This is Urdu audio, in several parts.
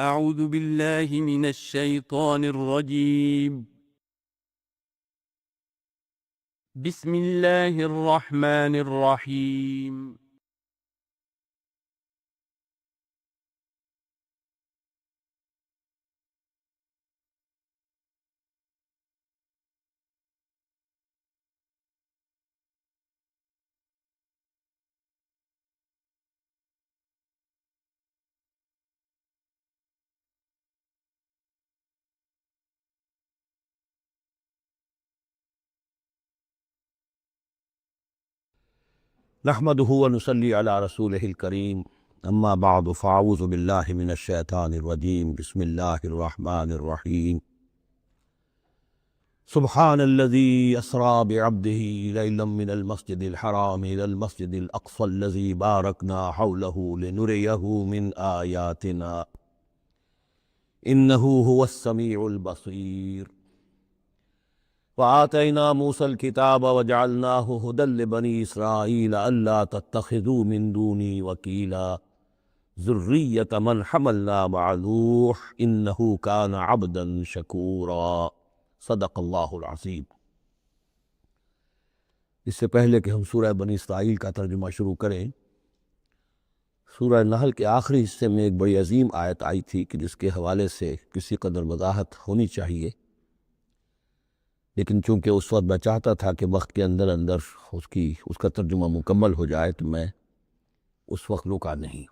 أعوذ بالله من الشيطان الرجيم. بسم الله الرحمن الرحيم. نحمده ونصلي على رسوله الكريم اما بعد فاعوذ بالله من الشیطان الرجیم بسم اللہ الرحمن الرحیم سبحان الذي اسرى بعبده ليلا من المسجد الحرام الى المسجد الاقصى الذي باركنا حوله لنريه من آیاتنا انه هو السميع البصير وآتينا موسى الكتاب وجعلناه هدى لبني إسرائيل ألا تتخذوا من دوني وكيلا ذرية من حملنا مع نوح إنه كان عبدا شكورا صدق اللہ العظیم۔ اس سے پہلے کہ ہم سورہ بنی اسرائیل کا ترجمہ شروع کریں، سورہ نحل کے آخری حصے میں ایک بڑی عظیم آیت آئی تھی کہ جس کے حوالے سے کسی قدر وضاحت ہونی چاہیے، لیکن چونکہ اس وقت میں چاہتا تھا کہ وقت کے اندر اندر اس کا ترجمہ مکمل ہو جائے تو میں اس وقت رکا نہیں۔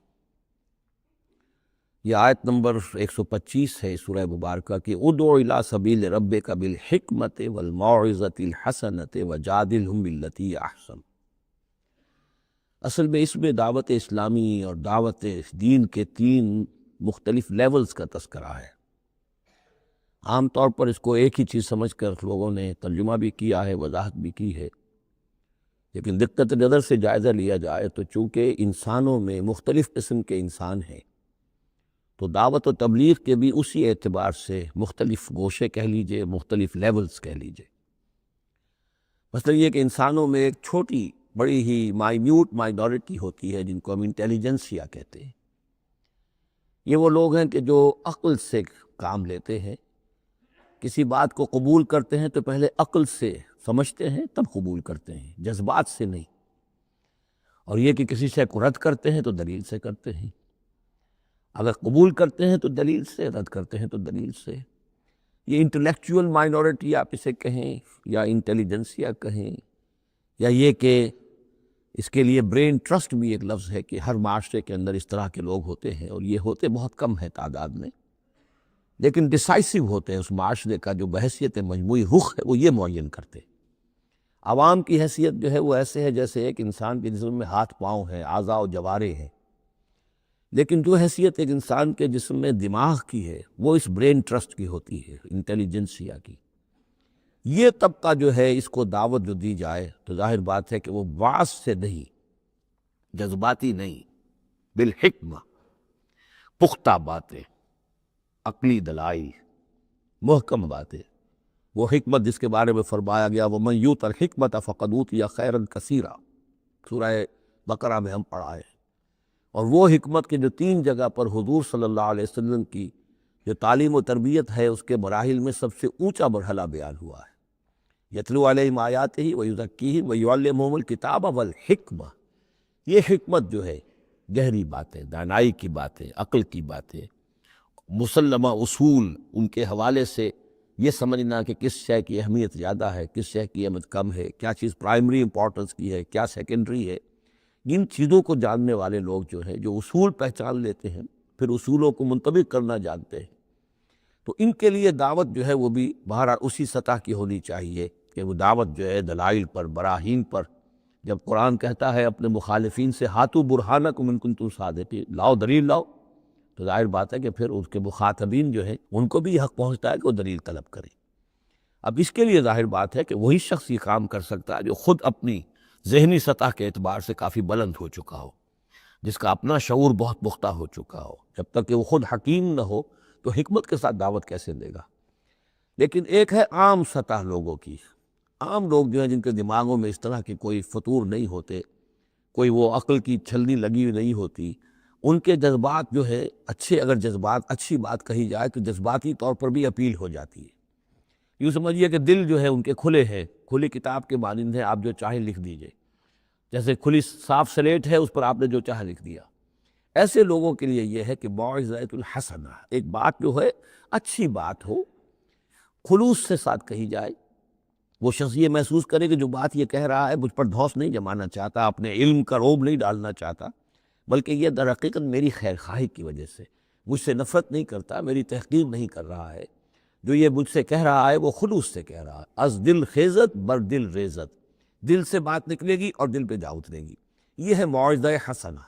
یہ آیت نمبر 125 ہے سورہ مبارکہ کی، ادعو الی سبیل ربک بالحکمۃ والموعظۃ الحسنۃ وجادلہم باللتی احسن۔ اصل میں اس میں دعوت اسلامی اور دعوت دین کے 3 مختلف لیولز کا تذکرہ ہے۔ عام طور پر اس کو ایک ہی چیز سمجھ کر لوگوں نے ترجمہ بھی کیا ہے، وضاحت بھی کی ہے، لیکن دقت نظر سے جائزہ لیا جائے تو چونکہ انسانوں میں مختلف قسم کے انسان ہیں تو دعوت و تبلیغ کے بھی اسی اعتبار سے مختلف گوشے کہہ لیجئے، مختلف لیولز کہہ لیجئے۔ مثلا یہ کہ انسانوں میں ایک چھوٹی بڑی ہی مائنیوٹ مائنورٹی ہوتی ہے جن کو ہم انٹیلیجنسیا کہتے ہیں۔ یہ وہ لوگ ہیں کہ جو عقل سے کام لیتے ہیں، کسی بات کو قبول کرتے ہیں تو پہلے عقل سے سمجھتے ہیں تب قبول کرتے ہیں، جذبات سے نہیں۔ اور یہ کہ کسی شے کو رد کرتے ہیں تو دلیل سے کرتے ہیں، اگر قبول کرتے ہیں تو دلیل سے، رد کرتے ہیں تو دلیل سے۔ یہ انٹلیکچوئل مائنورٹی آپ اسے کہیں یا انٹیلیجنسیا کہیں، یا یہ کہ اس کے لیے برین ٹرسٹ بھی ایک لفظ ہے کہ ہر معاشرے کے اندر اس طرح کے لوگ ہوتے ہیں، اور یہ ہوتے بہت کم ہیں تعداد میں، لیکن ڈیسائسو ہوتے ہیں۔ اس معاشرے کا جو بحیثیت مجموعی رخ ہے وہ یہ معین کرتے ہیں۔ عوام کی حیثیت جو ہے وہ ایسے ہے جیسے ایک انسان کے جسم میں ہاتھ پاؤں ہیں، اعضاء و جوارے ہیں، لیکن جو حیثیت ایک انسان کے جسم میں دماغ کی ہے وہ اس برین ٹرسٹ کی ہوتی ہے، انٹیلیجنسیا کی۔ یہ طبقہ جو ہے اس کو دعوت جو دی جائے تو ظاہر بات ہے کہ وہ وعظ سے نہیں، جذباتی نہیں، بالحکمہ، پختہ باتیں، عقلی دلائل، محکم باتیں، وہ حکمت جس کے بارے میں فرمایا گیا وَمَن یُؤْتَ الْحِکْمَةَ فَقَدْ أُوتِیَ خَیْرًا کَثِیرًا، سورہ بقرہ میں ہم پڑھا ہے۔ اور وہ حکمت کے جو 3 جگہ پر حضور صلی اللہ علیہ وسلم کی جو تعلیم و تربیت ہے اس کے مراحل میں سب سے اونچا مرحلہ بیان ہوا ہے، یتلو علیہم آیاتہ ویزکیہم ویعلمہم الکتاب والحکمہ۔ یہ حکمت جو ہے گہری باتیں، دانائی کی باتیں، عقل کی باتیں، مسلمہ اصول، ان کے حوالے سے یہ سمجھنا کہ کس شے کی اہمیت زیادہ ہے، کس شے کی اہمیت کم ہے، کیا چیز پرائمری امپورٹنس کی ہے، کیا سیکنڈری ہے، ان چیزوں کو جاننے والے لوگ جو ہیں، جو اصول پہچان لیتے ہیں، پھر اصولوں کو منطبق کرنا جانتے ہیں، تو ان کے لیے دعوت جو ہے وہ بھی بہرحال اسی سطح کی ہونی چاہیے کہ وہ دعوت جو ہے دلائل پر، براہین پر۔ جب قرآن کہتا ہے اپنے مخالفین سے ہاتھو برہانکم ان کنتم صادقین، لاؤ دلیل لاؤ، تو ظاہر بات ہے کہ پھر اس کے مخاطبین جو ہیں ان کو بھی حق پہنچتا ہے کہ وہ دلیل طلب کریں۔ اب اس کے لیے ظاہر بات ہے کہ وہی شخص یہ کام کر سکتا ہے جو خود اپنی ذہنی سطح کے اعتبار سے کافی بلند ہو چکا ہو، جس کا اپنا شعور بہت پختہ ہو چکا ہو۔ جب تک کہ وہ خود حکیم نہ ہو تو حکمت کے ساتھ دعوت کیسے دے گا؟ لیکن ایک ہے عام سطح لوگوں کی، عام لوگ جو ہیں جن کے دماغوں میں اس طرح کے کوئی فطور نہیں ہوتے، کوئی وہ عقل کی چھلنی لگی ہوئی نہیں ہوتی، ان کے جذبات جو ہے اچھے، اگر جذبات اچھی بات کہی جائے تو جذباتی طور پر بھی اپیل ہو جاتی ہے۔ یوں سمجھیے کہ دل جو ہے ان کے کھلے ہیں، کھلی کتاب کے مانند ہے، آپ جو چاہے لکھ دیجئے، جیسے کھلی صاف سلیٹ ہے، اس پر آپ نے جو چاہے لکھ دیا۔ ایسے لوگوں کے لیے یہ ہے کہ موعظۃ الحسنہ، ایک بات جو ہے اچھی بات ہو، خلوص سے ساتھ کہی جائے، وہ شخص یہ محسوس کرے کہ جو بات یہ کہہ رہا ہے مجھ پر دھوس نہیں جمانا چاہتا، اپنے علم کا روب نہیں ڈالنا چاہتا، بلکہ یہ در حقیقت میری خیر خواہی کی وجہ سے، مجھ سے نفرت نہیں کرتا، میری تحقیر نہیں کر رہا ہے، جو یہ مجھ سے کہہ رہا ہے وہ خلوص سے کہہ رہا ہے۔ از دل خیزت بر دل ریزت، دل سے بات نکلے گی اور دل پہ جا اترے گی، یہ ہے موعظہ حسنہ۔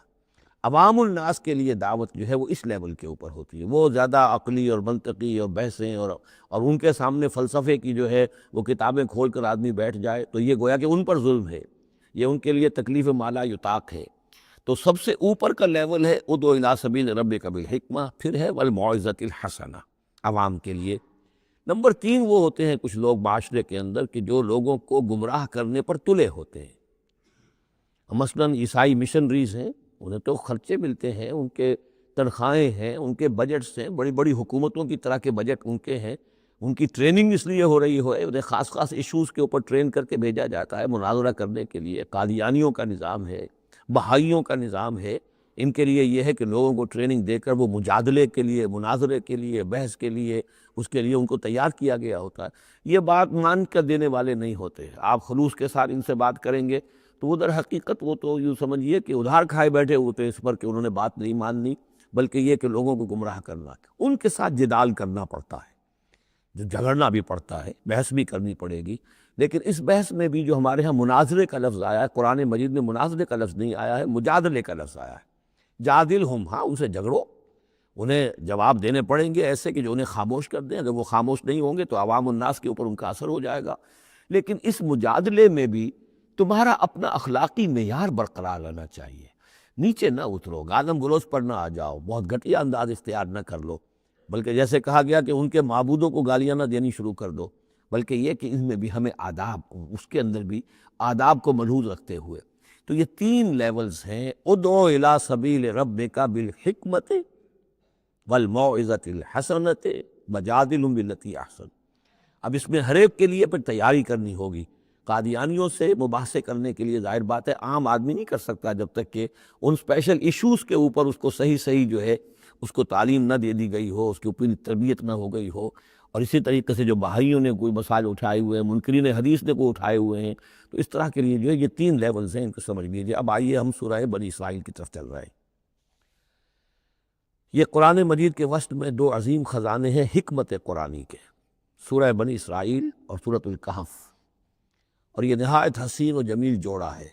عوام الناس کے لیے دعوت جو ہے وہ اس لیول کے اوپر ہوتی ہے، وہ زیادہ عقلی اور منطقی اور بحثیں اور ان کے سامنے فلسفے کی جو ہے وہ کتابیں کھول کر آدمی بیٹھ جائے تو یہ گویا کہ ان پر ظلم ہے، یہ ان کے لیے تکلیف مالا یطاق ہے۔ تو سب سے اوپر کا لیول ہے ادعو الی سبیل ربک بالحکمہ، پھر ہے والموعظۃ الحسنہ عوام کے لیے۔ نمبر 3 وہ ہوتے ہیں کچھ لوگ معاشرے کے اندر کہ جو لوگوں کو گمراہ کرنے پر تلے ہوتے ہیں، مثلاً عیسائی مشنریز ہیں، انہیں تو خرچے ملتے ہیں، ان کے تنخواہیں ہیں، ان کے بجٹس ہیں، بڑی بڑی حکومتوں کی طرح کے بجٹ ان کے ہیں، ان کی ٹریننگ اس لیے ہو رہی ہے، انہیں خاص خاص ایشوز کے اوپر ٹرین کر کے بھیجا جاتا ہے مناظرہ کرنے کے لیے۔ قادیانیوں کا نظام ہے، بہائیوں کا نظام ہے، ان کے لیے یہ ہے کہ لوگوں کو ٹریننگ دے کر وہ مجادلے کے لیے، مناظرے کے لیے، بحث کے لیے، اس کے لیے ان کو تیار کیا گیا ہوتا ہے۔ یہ بات مان کر دینے والے نہیں ہوتے، آپ خلوص کے ساتھ ان سے بات کریں گے تو وہ در حقیقت وہ تو یوں سمجھیے کہ ادھار کھائے بیٹھے ہوتے ہیں اس پر کہ انہوں نے بات نہیں ماننی، بلکہ یہ کہ لوگوں کو گمراہ کرنا، ان کے ساتھ جدال کرنا پڑتا ہے، جو جھگڑنا بھی پڑتا ہے، بحث بھی کرنی پڑے گی۔ لیکن اس بحث میں بھی جو ہمارے ہاں مناظرے کا لفظ آیا ہے، قرآن مجید میں مناظرے کا لفظ نہیں آیا ہے، مجادلے کا لفظ آیا ہے۔ جادلہم، ہاں ان سے جھگڑو، انہیں جواب دینے پڑیں گے ایسے کہ جو انہیں خاموش کر دیں، اگر وہ خاموش نہیں ہوں گے تو عوام الناس کے اوپر ان کا اثر ہو جائے گا۔ لیکن اس مجادلے میں بھی تمہارا اپنا اخلاقی معیار برقرار رہنا چاہیے، نیچے نہ اترو، گالم گلوچ پر نہ آ جاؤ، بہت گھٹیا انداز اختیار نہ کر لو، بلکہ جیسے کہا گیا کہ ان کے معبودوں کو گالیاں نہ دینی شروع کر دو، بلکہ یہ کہ ان میں بھی ہمیں آداب، اس کے اندر بھی آداب کو ملحوظ رکھتے ہوئے۔ تو یہ 3 لیولز ہیں، ادعو الی سبیل ربک بالحکمۃ والموعظۃ الحسنۃ وجادلہم بالتی احسن۔ اب اس میں ہر ایک کے لیے پھر تیاری کرنی ہوگی۔ قادیانیوں سے مباحثے کرنے کے لیے ظاہر بات ہے عام آدمی نہیں کر سکتا جب تک کہ ان اسپیشل ایشوز کے اوپر اس کو صحیح جو ہے اس کو تعلیم نہ دے دی گئی ہو، اس کی اوپر تربیت نہ ہو گئی ہو۔ اور اسی طریقے سے جو بہائیوں نے کوئی مسائل اٹھائے ہوئے ہیں، منکرین حدیث نے کوئی اٹھائے ہوئے ہیں، تو اس طرح کے لیے جو ہے یہ 3 لیولز ہیں، ان کو سمجھ لیجیے۔ اب آئیے ہم سورہ بنی اسرائیل کی طرف چل رہے ہیں۔ یہ قرآن مجید کے وسط میں 2 عظیم خزانے ہیں حکمت قرآنی کے، سورہ بنی اسرائیل اور سورۃ الکہف، اور یہ نہایت حسین و جمیل جوڑا ہے۔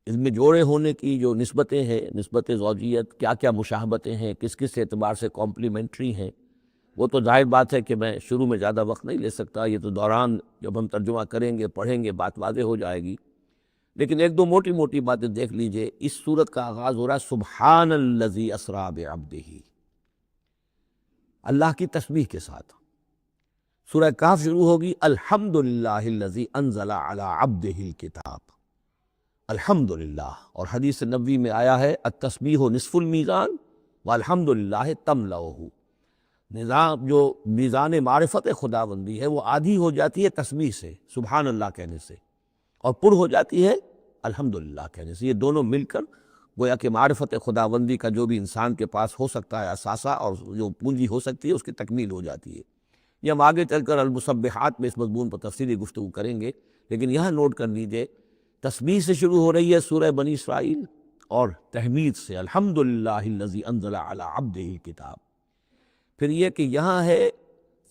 اس میں جوڑے ہونے کی جو نسبتیں ہیں، نسبت زوجیت، کیا کیا مشابہتیں ہیں، کس کس اعتبار سے کمپلیمنٹری ہیں، وہ تو ظاہر بات ہے کہ میں شروع میں زیادہ وقت نہیں لے سکتا، یہ تو دوران جب ہم ترجمہ کریں گے، پڑھیں گے، بات واضح ہو جائے گی۔ لیکن 1-2 موٹی موٹی باتیں دیکھ لیجئے۔ اس سورت کا آغاز ہو رہا ہے سبحان الذی اسریٰ بعبدہ، اللہ کی تسبیح کے ساتھ۔ سورہ کہف شروع ہوگی الحمدللہ الذی انزل علی عبدہ الکتاب، الحمدللہ، اور حدیث نبوی میں آیا ہے التسبیح نصف المیزان والحمدللہ تملؤہ، نظام جو میزان معرفت خداوندی ہے وہ آدھی ہو جاتی ہے تسبیح سے، سبحان اللہ کہنے سے، اور پر ہو جاتی ہے الحمدللہ کہنے سے۔ یہ دونوں مل کر گویا کہ معرفت خداوندی کا جو بھی انسان کے پاس ہو سکتا ہے اثاثہ اور جو پونجی ہو سکتی ہے اس کی تکمیل ہو جاتی ہے۔ یہ ہم آگے چل کر المسبحات میں اس مضمون پر تفصیلی گفتگو کریں گے، لیکن یہاں نوٹ کر لیجئے تسبیح سے شروع ہو رہی ہے سورہ بنی اسرائیل، اور تحمید سے الحمدللہ الذی انزل علی عبدہ الکتاب۔ پھر یہ کہ یہاں ہے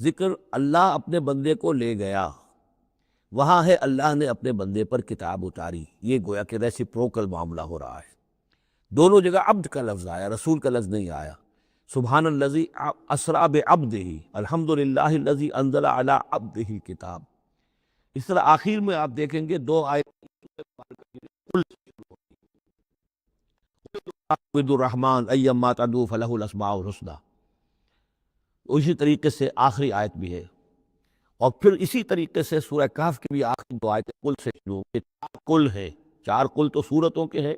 ذکر اللہ اپنے بندے کو لے گیا، وہاں ہے اللہ نے اپنے بندے پر کتاب اتاری، یہ گویا کہ ریسیپروکل معاملہ ہو رہا ہے۔ دونوں جگہ عبد کا لفظ آیا، رسول کا لفظ نہیں آیا۔ سبحان الذی اسریٰ بعبدہ، الحمدللہ الذی انزل علی عبدہ الکتاب۔ اس طرح آخر میں آپ دیکھیں گے 2 آیت عبد الرحمن ایما تدعو فلہ الاسماء الحسنی، اسی طریقے سے آخری آیت بھی ہے۔ اور پھر اسی طریقے سے سورہ کہف کی بھی آخری 2 آیتیں قل سے شروع، 4 قل ہیں، 4 قل تو سورتوں کے ہیں،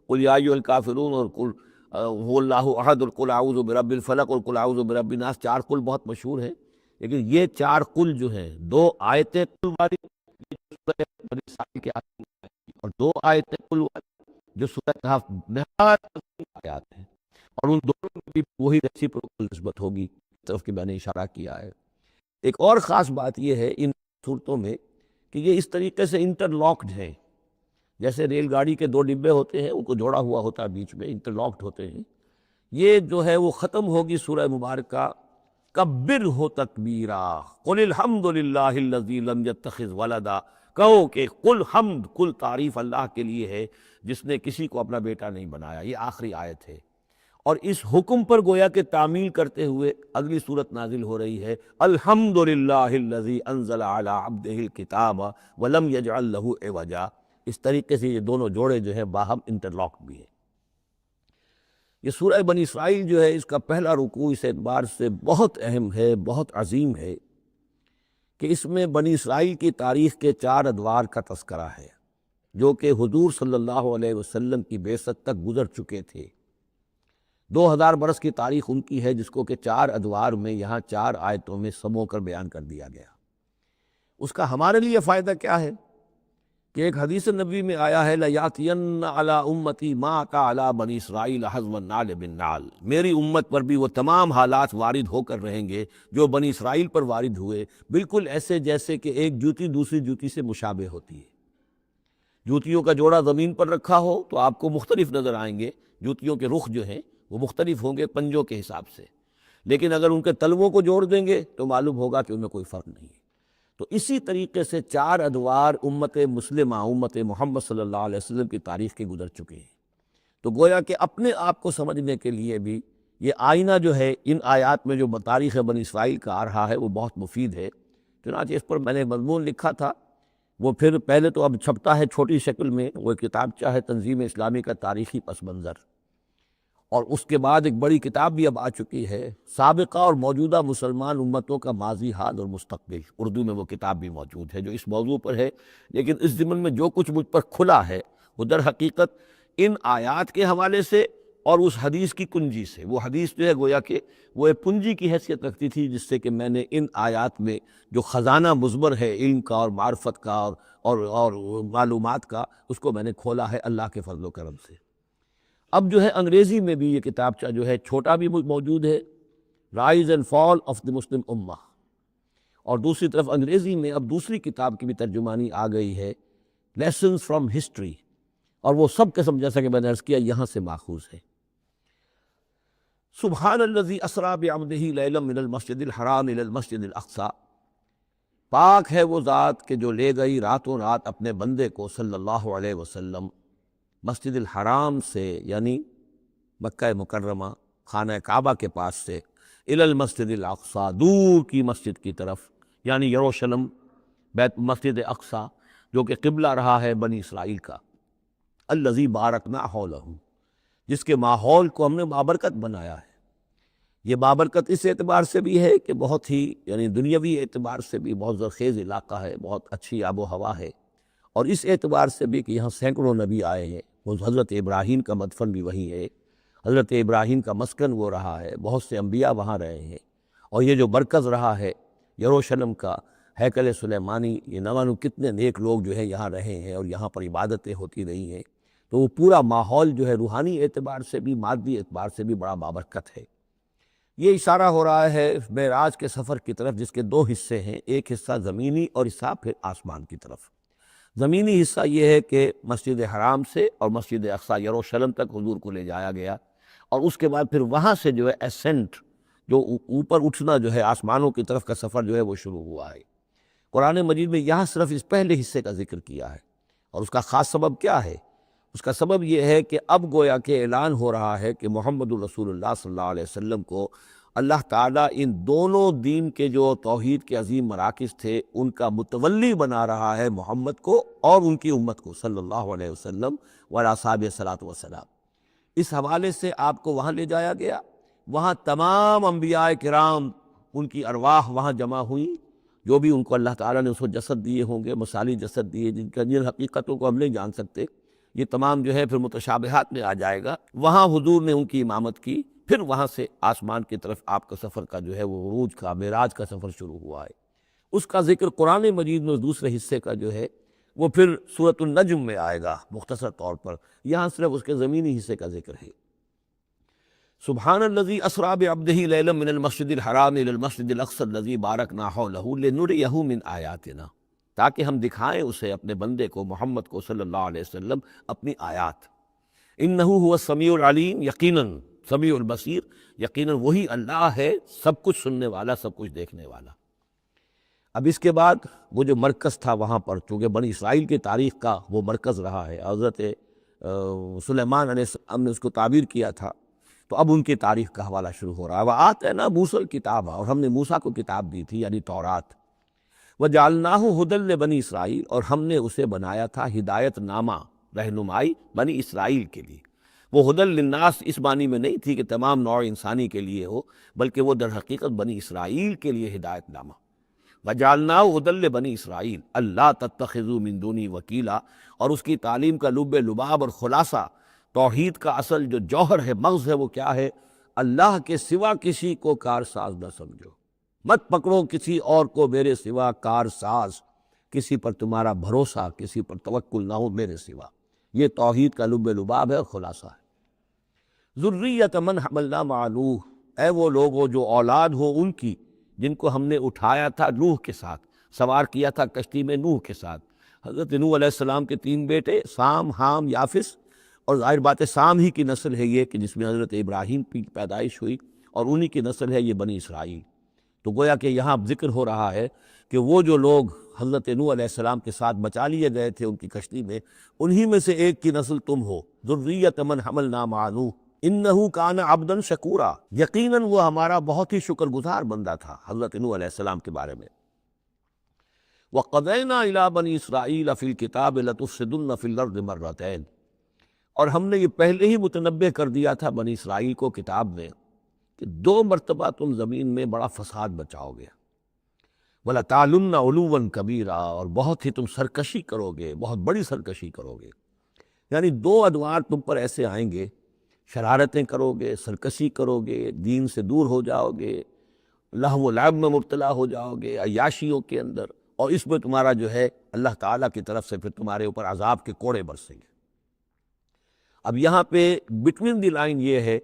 قل یا ایھا الکافرون اور قل وہ اللہ احد، قل اعوذ برب الفلق اور قل اعوذ برب الناس، 4 قل بہت مشہور ہیں، لیکن یہ 4 قل جو ہیں 2 آیتیں قل والی یہ سورہ بنی اسرائیل کے آخر میں ہیں، اور 2 آیتیں قل والی جو سورہ کہف نہایت آیات ہیں، اور ان دونوں میں بھی وہی ریسیپروکل نسبت ہوگی طرف کہ میں نے اشارہ کیا ہے۔ ایک اور خاص بات یہ ہے ان صورتوں میں کہ یہ اس طریقے سے انٹر لاکڈ ہیں، جیسے ریل گاڑی کے 2 ڈبے ہوتے ہیں، ان کو جوڑا ہوا ہوتا ہے بیچ میں، انٹر لاکڈ ہوتے ہیں۔ یہ جو ہے وہ ختم ہوگی سورہ مبارکہ کبر ہو تکبیرا، قل الحمد للہ الذی لم یتخذ ولدا، کہو کہ قل حمد، کل تعریف اللہ کے لیے ہے جس نے کسی کو اپنا بیٹا نہیں بنایا۔ یہ آخری آیت ہے، اور اس حکم پر گویا کہ تعمیل کرتے ہوئے اگلی صورت نازل ہو رہی ہے، الحمد للہ الذی انزل علی عبدہ الکتاب ولم یجعل لہ عوجا۔ اس طریقے سے یہ دونوں جوڑے جو ہیں باہم انٹرلاک بھی ہیں۔ یہ سورہ بنی اسرائیل جو ہے اس کا پہلا رکوع اس اعتبار سے بہت اہم ہے، بہت عظیم ہے کہ اس میں بنی اسرائیل کی تاریخ کے 4 ادوار کا تذکرہ ہے جو کہ حضور صلی اللہ علیہ وسلم کی بعثت تک گزر چکے تھے۔ 2000 برس کی تاریخ ان کی ہے، جس کو کہ 4 ادوار میں یہاں 4 آیتوں میں سمو کر بیان کر دیا گیا۔ اس کا ہمارے لیے فائدہ کیا ہے کہ ایک حدیث نبوی میں آیا ہے لَيَأْتِيَنَّ عَلَىٰ أُمَّتِي مَا أَتَىٰ عَلَىٰ بَنِي إِسْرَائِيلَ حَذْوَ النَّعْلِ بِالنَّعْلِ، میری امت پر بھی وہ تمام حالات وارد ہو کر رہیں گے جو بنی اسرائیل پر وارد ہوئے، بالکل ایسے جیسے کہ ایک جوتی دوسری جوتی سے مشابہ ہوتی ہے۔ جوتیوں کا جوڑا زمین پر رکھا ہو تو آپ کو مختلف نظر آئیں گے، جوتیوں کے رخ جو ہیں وہ مختلف ہوں گے پنجوں کے حساب سے، لیکن اگر ان کے تلووں کو جوڑ دیں گے تو معلوم ہوگا کہ ان میں کوئی فرق نہیں ہے۔ تو اسی طریقے سے 4 ادوار امت مسلمہ، امت محمد صلی اللہ علیہ وسلم کی تاریخ کے گزر چکے ہیں۔ تو گویا کہ اپنے آپ کو سمجھنے کے لیے بھی یہ آئینہ جو ہے ان آیات میں جو تاریخ بنی اسرائیل کا آ رہا ہے وہ بہت مفید ہے۔ چنانچہ اس پر میں نے مضمون لکھا تھا، وہ پھر پہلے تو اب چھپتا ہے چھوٹی شکل میں، وہ کتابچہ ہے تنظیم اسلامی کا تاریخی پس منظر، اور اس کے بعد ایک بڑی کتاب بھی اب آ چکی ہے، سابقہ اور موجودہ مسلمان امتوں کا ماضی، حال اور مستقبل، اردو میں وہ کتاب بھی موجود ہے جو اس موضوع پر ہے۔ لیکن اس ضمن میں جو کچھ مجھ پر کھلا ہے وہ در حقیقت ان آیات کے حوالے سے اور اس حدیث کی کنجی سے، وہ حدیث جو ہے گویا کہ وہ ایک پنجی کی حیثیت رکھتی تھی جس سے کہ میں نے ان آیات میں جو خزانہ مضمر ہے علم کا اور معرفت کا اور معلومات کا، اس کو میں نے کھولا ہے اللہ کے فضل و کرم سے۔ اب جو ہے انگریزی میں بھی یہ کتابچہ جو ہے چھوٹا بھی موجود ہے، rise and fall of the Muslim امہ، اور دوسری طرف انگریزی میں اب دوسری کتاب کی بھی ترجمانی آ گئی ہے، لیسنز فرام ہسٹری، اور وہ سب قسم جیسا کہ میں نے عرض کیا یہاں سے ماخوذ ہے۔ سبحان الذی اسریٰ بعبدہ لیلا من المسجد الحرام الی المسجد الاقصی، پاک ہے وہ ذات کہ جو لے گئی راتوں رات اپنے بندے کو صلی اللہ علیہ وسلم مسجد الحرام سے، یعنی مکہ مکرمہ خانہ کعبہ کے پاس سے، الی المسجد الاقصی، دور کی مسجد کی طرف، یعنی یروشلم، بیت مسجد اقصی جو کہ قبلہ رہا ہے بنی اسرائیل کا، الذی بارکنا حولہ، جس کے ماحول کو ہم نے بابرکت بنایا ہے۔ یہ بابرکت اس اعتبار سے بھی ہے کہ بہت ہی یعنی دنیاوی اعتبار سے بھی بہت زرخیز علاقہ ہے، بہت اچھی آب و ہوا ہے، اور اس اعتبار سے بھی کہ یہاں سینکڑوں نبی آئے ہیں، وہ حضرت ابراہیم کا مدفن بھی وہی ہے، حضرت ابراہیم کا مسکن وہ رہا ہے، بہت سے انبیاء وہاں رہے ہیں، اور یہ جو مرکز رہا ہے یروشلم کا، ہیکل سلیمانی، یہ نوانو کتنے نیک لوگ جو ہے یہاں رہے ہیں اور یہاں پر عبادتیں ہوتی رہی ہیں، تو وہ پورا ماحول جو ہے روحانی اعتبار سے بھی مادی اعتبار سے بھی بڑا بابرکت ہے۔ یہ اشارہ ہو رہا ہے معراج کے سفر کی طرف، جس کے 2 حصے ہیں، ایک حصہ زمینی اور حصہ پھر آسمان کی طرف۔ زمینی حصہ یہ ہے کہ مسجد حرام سے اور مسجد اقصی یروشلم تک حضور کو لے جایا گیا، اور اس کے بعد پھر وہاں سے جو ہے اسینٹ، جو اوپر اٹھنا جو ہے آسمانوں کی طرف کا سفر جو ہے وہ شروع ہوا ہے۔ قرآن مجید میں یہاں صرف اس پہلے حصے کا ذکر کیا ہے، اور اس کا خاص سبب کیا ہے؟ اس کا سبب یہ ہے کہ اب گویا کہ اعلان ہو رہا ہے کہ محمد الرسول اللہ صلی اللہ علیہ وسلم کو اللہ تعالیٰ ان دونوں دین کے جو توحید کے عظیم مراکز تھے ان کا متولی بنا رہا ہے، محمد کو اور ان کی امت کو صلی اللہ علیہ وسلم وعلیٰ صحابہ صلاۃ وسلام۔ اس حوالے سے آپ کو وہاں لے جایا گیا، وہاں تمام انبیاء کرام ان کی ارواح وہاں جمع ہوئیں، جو بھی ان کو اللہ تعالیٰ نے اس کو جسد دیے ہوں گے، مثالی جسد دیے جن حقیقتوں کو ہم نہیں جان سکتے، یہ تمام جو ہے پھر متشابہات میں آ جائے گا۔ وہاں حضور نے ان کی امامت کی، پھر وہاں سے آسمان کی طرف آپ کا سفر کا جو ہے وہ عروج کا، معراج کا سفر شروع ہوا ہے۔ اس کا ذکر قرآن مجید میں دوسرے حصے کا جو ہے وہ پھر سورۃ النجم میں آئے گا مختصر طور پر، یہاں صرف اس کے زمینی حصے کا ذکر ہے۔ سبحان الذی اسریٰ بعبدہ لیلا من المسجد الحرام الی المسجد الاقصی الذی بارکنا حولہ لنریہ من آیاتنا، تاکہ ہم دکھائیں اسے، اپنے بندے کو، محمد کو صلی اللہ علیہ وسلم، اپنی آیات۔ انہ هو السمیع العلیم، یقیناً سمیع البصیر، یقیناً وہی اللہ ہے سب کچھ سننے والا، سب کچھ دیکھنے والا۔ اب اس کے بعد وہ جو مرکز تھا وہاں پر، چونکہ بنی اسرائیل کی تاریخ کا وہ مرکز رہا ہے، حضرت سلیمان علیہ السلام نے اس کو تعبیر کیا تھا، تو اب ان کی تاریخ کا حوالہ شروع ہو رہا ہے۔ وآتینا موسیٰ الکتاب، اور ہم نے موسیٰ کو کتاب دی تھی یعنی تورات، وجعلناہ ھدی لبنی اسرائیل، اور ہم نے اسے بنایا تھا ہدایت نامہ، رہنمائی بنی اسرائیل کے لیے۔ وہ ھدی للناس اس معنی میں نہیں تھی کہ تمام نوع انسانی کے لیے ہو، بلکہ وہ در حقیقت بنی اسرائیل کے لیے ہدایت نامہ۔ وجعلناہ ھدی لبنی اسرائیل اللہ تتخذوا من دونی وکیلا، اور اس کی تعلیم کا لب لباب اور خلاصہ، توحید کا اصل جو جوہر ہے، مغز ہے، وہ کیا ہے؟ اللہ کے سوا کسی کو کارساز نہ سمجھو، مت پکڑو کسی اور کو میرے سوا کارساز، کسی پر تمہارا بھروسہ، کسی پر توکل نہ ہو میرے سوا۔ یہ توحید کا لب لباب ہے اور خلاصہ ہے۔ ذریۃ من حملنا مع نوح، اے وہ لوگوں جو اولاد ہو ان کی جن کو ہم نے اٹھایا تھا نوح کے ساتھ، سوار کیا تھا کشتی میں نوح کے ساتھ۔ حضرت نوح علیہ السلام کے 3 بیٹے، سام، حام، یافس، اور ظاہر بات ہے سام ہی کی نسل ہے یہ کہ جس میں حضرت ابراہیم کی پیدائش ہوئی، اور انہی کی نسل ہے یہ بنی اسرائیل۔ تو گویا کہ یہاں ذکر ہو رہا ہے کہ وہ جو لوگ حضرت نوح علیہ السلام کے ساتھ بچا لیے گئے تھے ان کی کشتی میں، انہی میں سے ایک کی نسل تم ہو۔ ذریۃ من حملنا مع نوح انہ کان عبدا شکورا، یقیناً وہ ہمارا بہت ہی شکر گزار بندہ تھا، حضرت نوح علیہ السلام کے بارے میں۔ وقضینا الی بنی اسرائیل فی الکتاب لتفسدن فی الارض مرتین، اور ہم نے یہ پہلے ہی متنبع کر دیا تھا بنی اسرائیل کو کتاب میں کہ 2 مرتبہ تم زمین میں بڑا فساد بچاؤ گے۔ وَلَتَعْلُنَّ عُلُوًّا كَبِيرًا، اور بہت ہی تم سرکشی کرو گے، بہت بڑی سرکشی کرو گے۔ یعنی 2 ادوار تم پر ایسے آئیں گے، شرارتیں کرو گے، سرکشی کرو گے، دین سے دور ہو جاؤ گے، لہو و لعب میں مبتلا ہو جاؤ گے، عیاشیوں کے اندر، اور اس میں تمہارا جو ہے اللہ تعالیٰ کی طرف سے پھر تمہارے اوپر عذاب کے کوڑے برسیں گے۔ اب یہاں پہ بٹوین دی لائن یہ ہے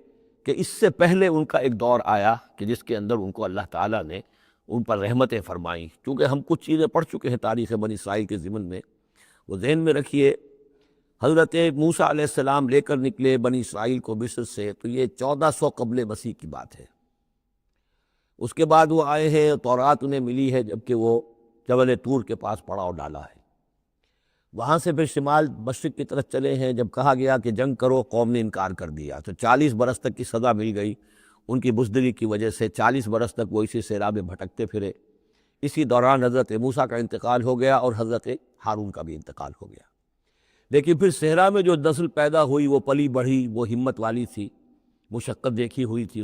کہ اس سے پہلے ان کا ایک دور آیا کہ جس کے اندر ان کو اللہ تعالیٰ نے ان پر رحمتیں فرمائیں۔ چونکہ ہم کچھ چیزیں پڑھ چکے ہیں تاریخ بنی اسرائیل کے ضمن میں، وہ ذہن میں رکھیے۔ حضرت موسیٰ علیہ السلام لے کر نکلے بنی اسرائیل کو مصر سے، تو یہ 1400 قبل مسیح کی بات ہے۔ اس کے بعد وہ آئے ہیں، تورات انہیں ملی ہے جبکہ وہ جبل طور کے پاس پڑاؤ ڈالا ہے۔ وہاں سے پھر شمال مشرق کی طرف چلے ہیں، جب کہا گیا کہ جنگ کرو، قوم نے انکار کر دیا، تو 40 برس تک کی سزا مل گئی ان کی بزدلی کی وجہ سے۔ 40 برس تک وہ اسی صحرا میں بھٹکتے پھرے۔ اسی دوران حضرت موسیٰ کا انتقال ہو گیا اور حضرت ہارون کا بھی انتقال ہو گیا۔ لیکن پھر صحرا میں جو نسل پیدا ہوئی وہ پلی بڑھی، وہ ہمت والی تھی، مشقت دیکھی ہوئی تھی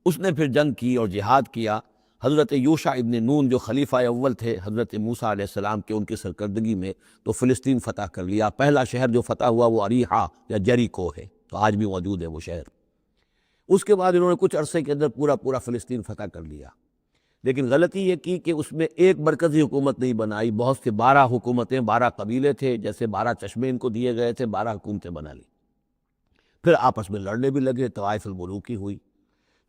اس نے پھر جنگ کی اور جہاد کیا۔ حضرت یوشع ابن نون جو خلیفہ اول تھے حضرت موسیٰ علیہ السلام کے، ان کی سرکردگی میں تو فلسطین فتح کر لیا۔ پہلا شہر جو فتح ہوا وہ اریحا یا جریکو ہے، تو آج بھی موجود ہے وہ شہر۔ اس کے بعد انہوں نے کچھ عرصے کے اندر پورا فلسطین فتح کر لیا، لیکن غلطی یہ کی کہ اس میں ایک مرکزی حکومت نہیں بنائی، بہت سے 12 حکومتیں، 12 قبیلے تھے، جیسے 12 چشمے ان کو دیے گئے تھے، 12 حکومتیں بنا لی۔ پھر آپس میں لڑنے بھی لگے، طوائف الملوکی ہوئی۔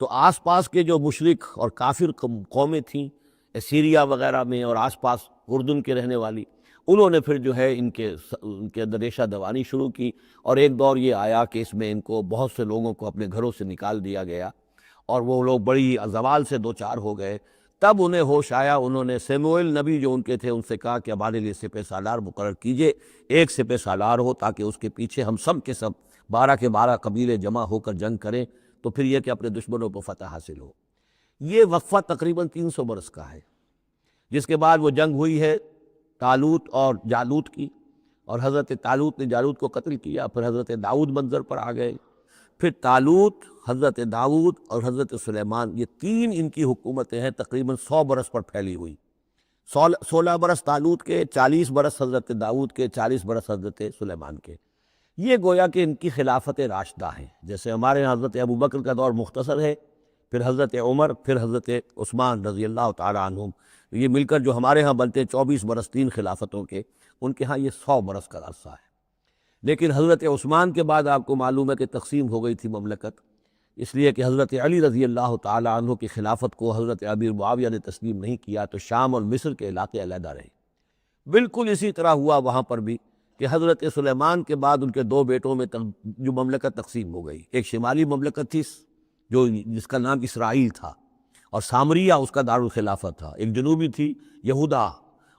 تو آس پاس کے جو مشرک اور کافر قومیں تھیں سیریا وغیرہ میں اور آس پاس اردن کے رہنے والی، انہوں نے پھر جو ہے ان کے اندر ریشہ دوانی شروع کی، اور ایک دور یہ آیا کہ اس میں ان کو بہت سے لوگوں کو اپنے گھروں سے نکال دیا گیا، اور وہ لوگ بڑی زوال سے دوچار ہو گئے۔ تب انہیں ہوش آیا، انہوں نے سیموئیل نبی جو ان کے تھے ان سے کہا کہ ہمارے لیے سپہ سالار مقرر کیجئے، ایک سپہ سالار ہو تاکہ اس کے پیچھے ہم سب کے سب 12 کے 12 قبیلے جمع ہو کر جنگ کریں، تو پھر یہ کہ اپنے دشمنوں پر فتح حاصل ہو۔ یہ وقفہ تقریباً 300 برس کا ہے، جس کے بعد وہ جنگ ہوئی ہے طالوت اور جالوت کی، اور حضرت طالوت نے جالوت کو قتل کیا۔ پھر حضرت داؤد منظر پر آ گئے، پھر طالوت، حضرت داؤد اور حضرت سلیمان، یہ 3 ان کی حکومتیں ہیں تقریباً 100 برس پر پھیلی ہوئی۔ 16 برس طالوت کے، 40 برس حضرت داؤد کے، 40 برس حضرت سلیمان کے۔ یہ گویا کہ ان کی خلافت راشدہ ہیں. جیسے ہمارے یہاں حضرت ابو بکر کا دور مختصر ہے، پھر حضرت عمر، پھر حضرت عثمان رضی اللہ تعالیٰ عنہم، یہ مل کر جو ہمارے ہاں بنتے ہیں 24 برس 3 خلافتوں کے، ان کے ہاں یہ 100 برس کا عرصہ ہے. لیکن حضرت عثمان کے بعد آپ کو معلوم ہے کہ تقسیم ہو گئی تھی مملکت، اس لیے کہ حضرت علی رضی اللہ تعالیٰ عنہ کی خلافت کو حضرت امیر معاویہ نے تسلیم نہیں کیا، تو شام اور مصر کے علاقے علیحدہ رہے. بالکل اسی طرح ہوا وہاں پر بھی کہ حضرت سلیمان کے بعد ان کے 2 بیٹوں میں جو مملکت تقسیم ہو گئی. ایک شمالی مملکت تھی جس کا نام اسرائیل تھا اور سامریہ اس کا دارالخلافہ تھا. ایک جنوبی تھی یہودا،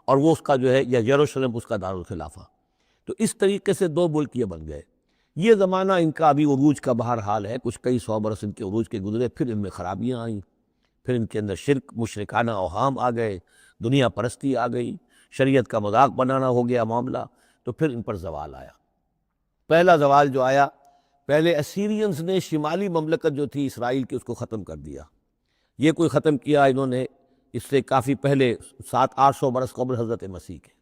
اور وہ اس کا جو ہے یا یروشلم اس کا دارالخلافہ. تو اس طریقے سے 2 ملک یہ بن گئے. یہ زمانہ ان کا ابھی عروج کا بہرحال ہے، کچھ کئی 100 برس ان کے عروج کے گزرے، پھر ان میں خرابیاں آئیں، پھر ان کے اندر شرک، مشرکانہ اوہام آ گئے، دنیا پرستی آ گئی، شریعت کا مذاق بنانا ہو گیا معاملہ. تو پھر ان پر زوال آیا. پہلا زوال جو آیا، پہلے اسیرینز نے شمالی مملکت جو تھی اسرائیل کی اس کو ختم کر دیا. یہ کوئی ختم کیا انہوں نے اس سے کافی پہلے 700-800 برس قبل حضرت مسیح کے.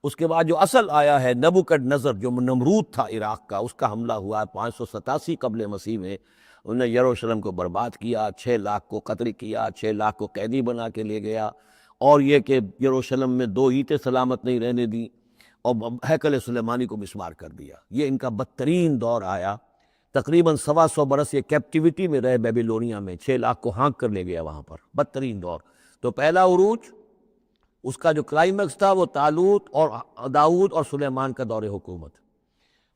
اس کے بعد جو اصل آیا ہے نبوکڈ نظر جو نمرود تھا عراق کا، اس کا حملہ ہوا 587 قبل مسیح میں. انہوں نے یروشلم کو برباد کیا، 6 لاکھ کو قتل کیا، 6 لاکھ کو قیدی بنا کے لے گیا، اور یہ کہ یروشلم میں 2 اینٹیں سلامت نہیں رہنے دیں، اور ہیکل سلیمانی کو مسمار کر دیا. یہ ان کا بدترین دور آیا. تقریباً 125 برس یہ کیپٹیوٹی میں رہے بیبیلونیا میں، 6 لاکھ کو ہانک کر لے گیا وہاں پر. بدترین دور. تو پہلا عروج اس کا جو کلائمیکس تھا وہ طالوت اور داؤد اور سلیمان کا دور حکومت،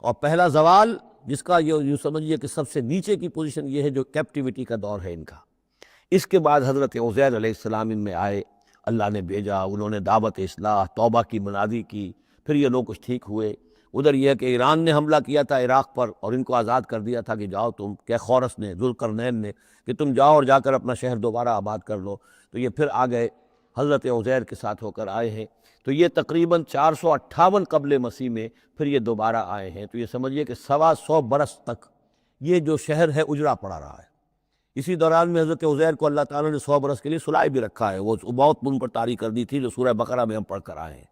اور پہلا زوال جس کا یہ سمجھیے کہ سب سے نیچے کی پوزیشن یہ ہے جو کیپٹیوٹی کا دور ہے ان کا. اس کے بعد حضرت عزیر علیہ السلام ان میں آئے، اللہ نے بھیجا، انہوں نے دعوت اصلاح توبہ کی منادی کی، پھر یہ لوگ کچھ ٹھیک ہوئے. ادھر یہ ہے کہ ایران نے حملہ کیا تھا عراق پر اور ان کو آزاد کر دیا تھا کہ جاؤ تم، کہ خورس نے، ذوالقرنین نے، کہ تم جاؤ اور جا کر اپنا شہر دوبارہ آباد کر لو. تو یہ پھر آ گئے، حضرت عزیر کے ساتھ ہو کر آئے ہیں. تو یہ تقریباً 458 قبل مسیح میں پھر یہ دوبارہ آئے ہیں. تو یہ سمجھیے کہ 125 برس تک یہ جو شہر ہے اجڑا پڑا رہا ہے. اسی دوران میں حضرت عزیر کو اللہ تعالیٰ نے 100 برس کے لیے سلائے بھی رکھا ہے. وہ موت ان پر طاری کر دی تھی جو سورہ بقرہ میں ہم پڑھ کر آئے ہیں.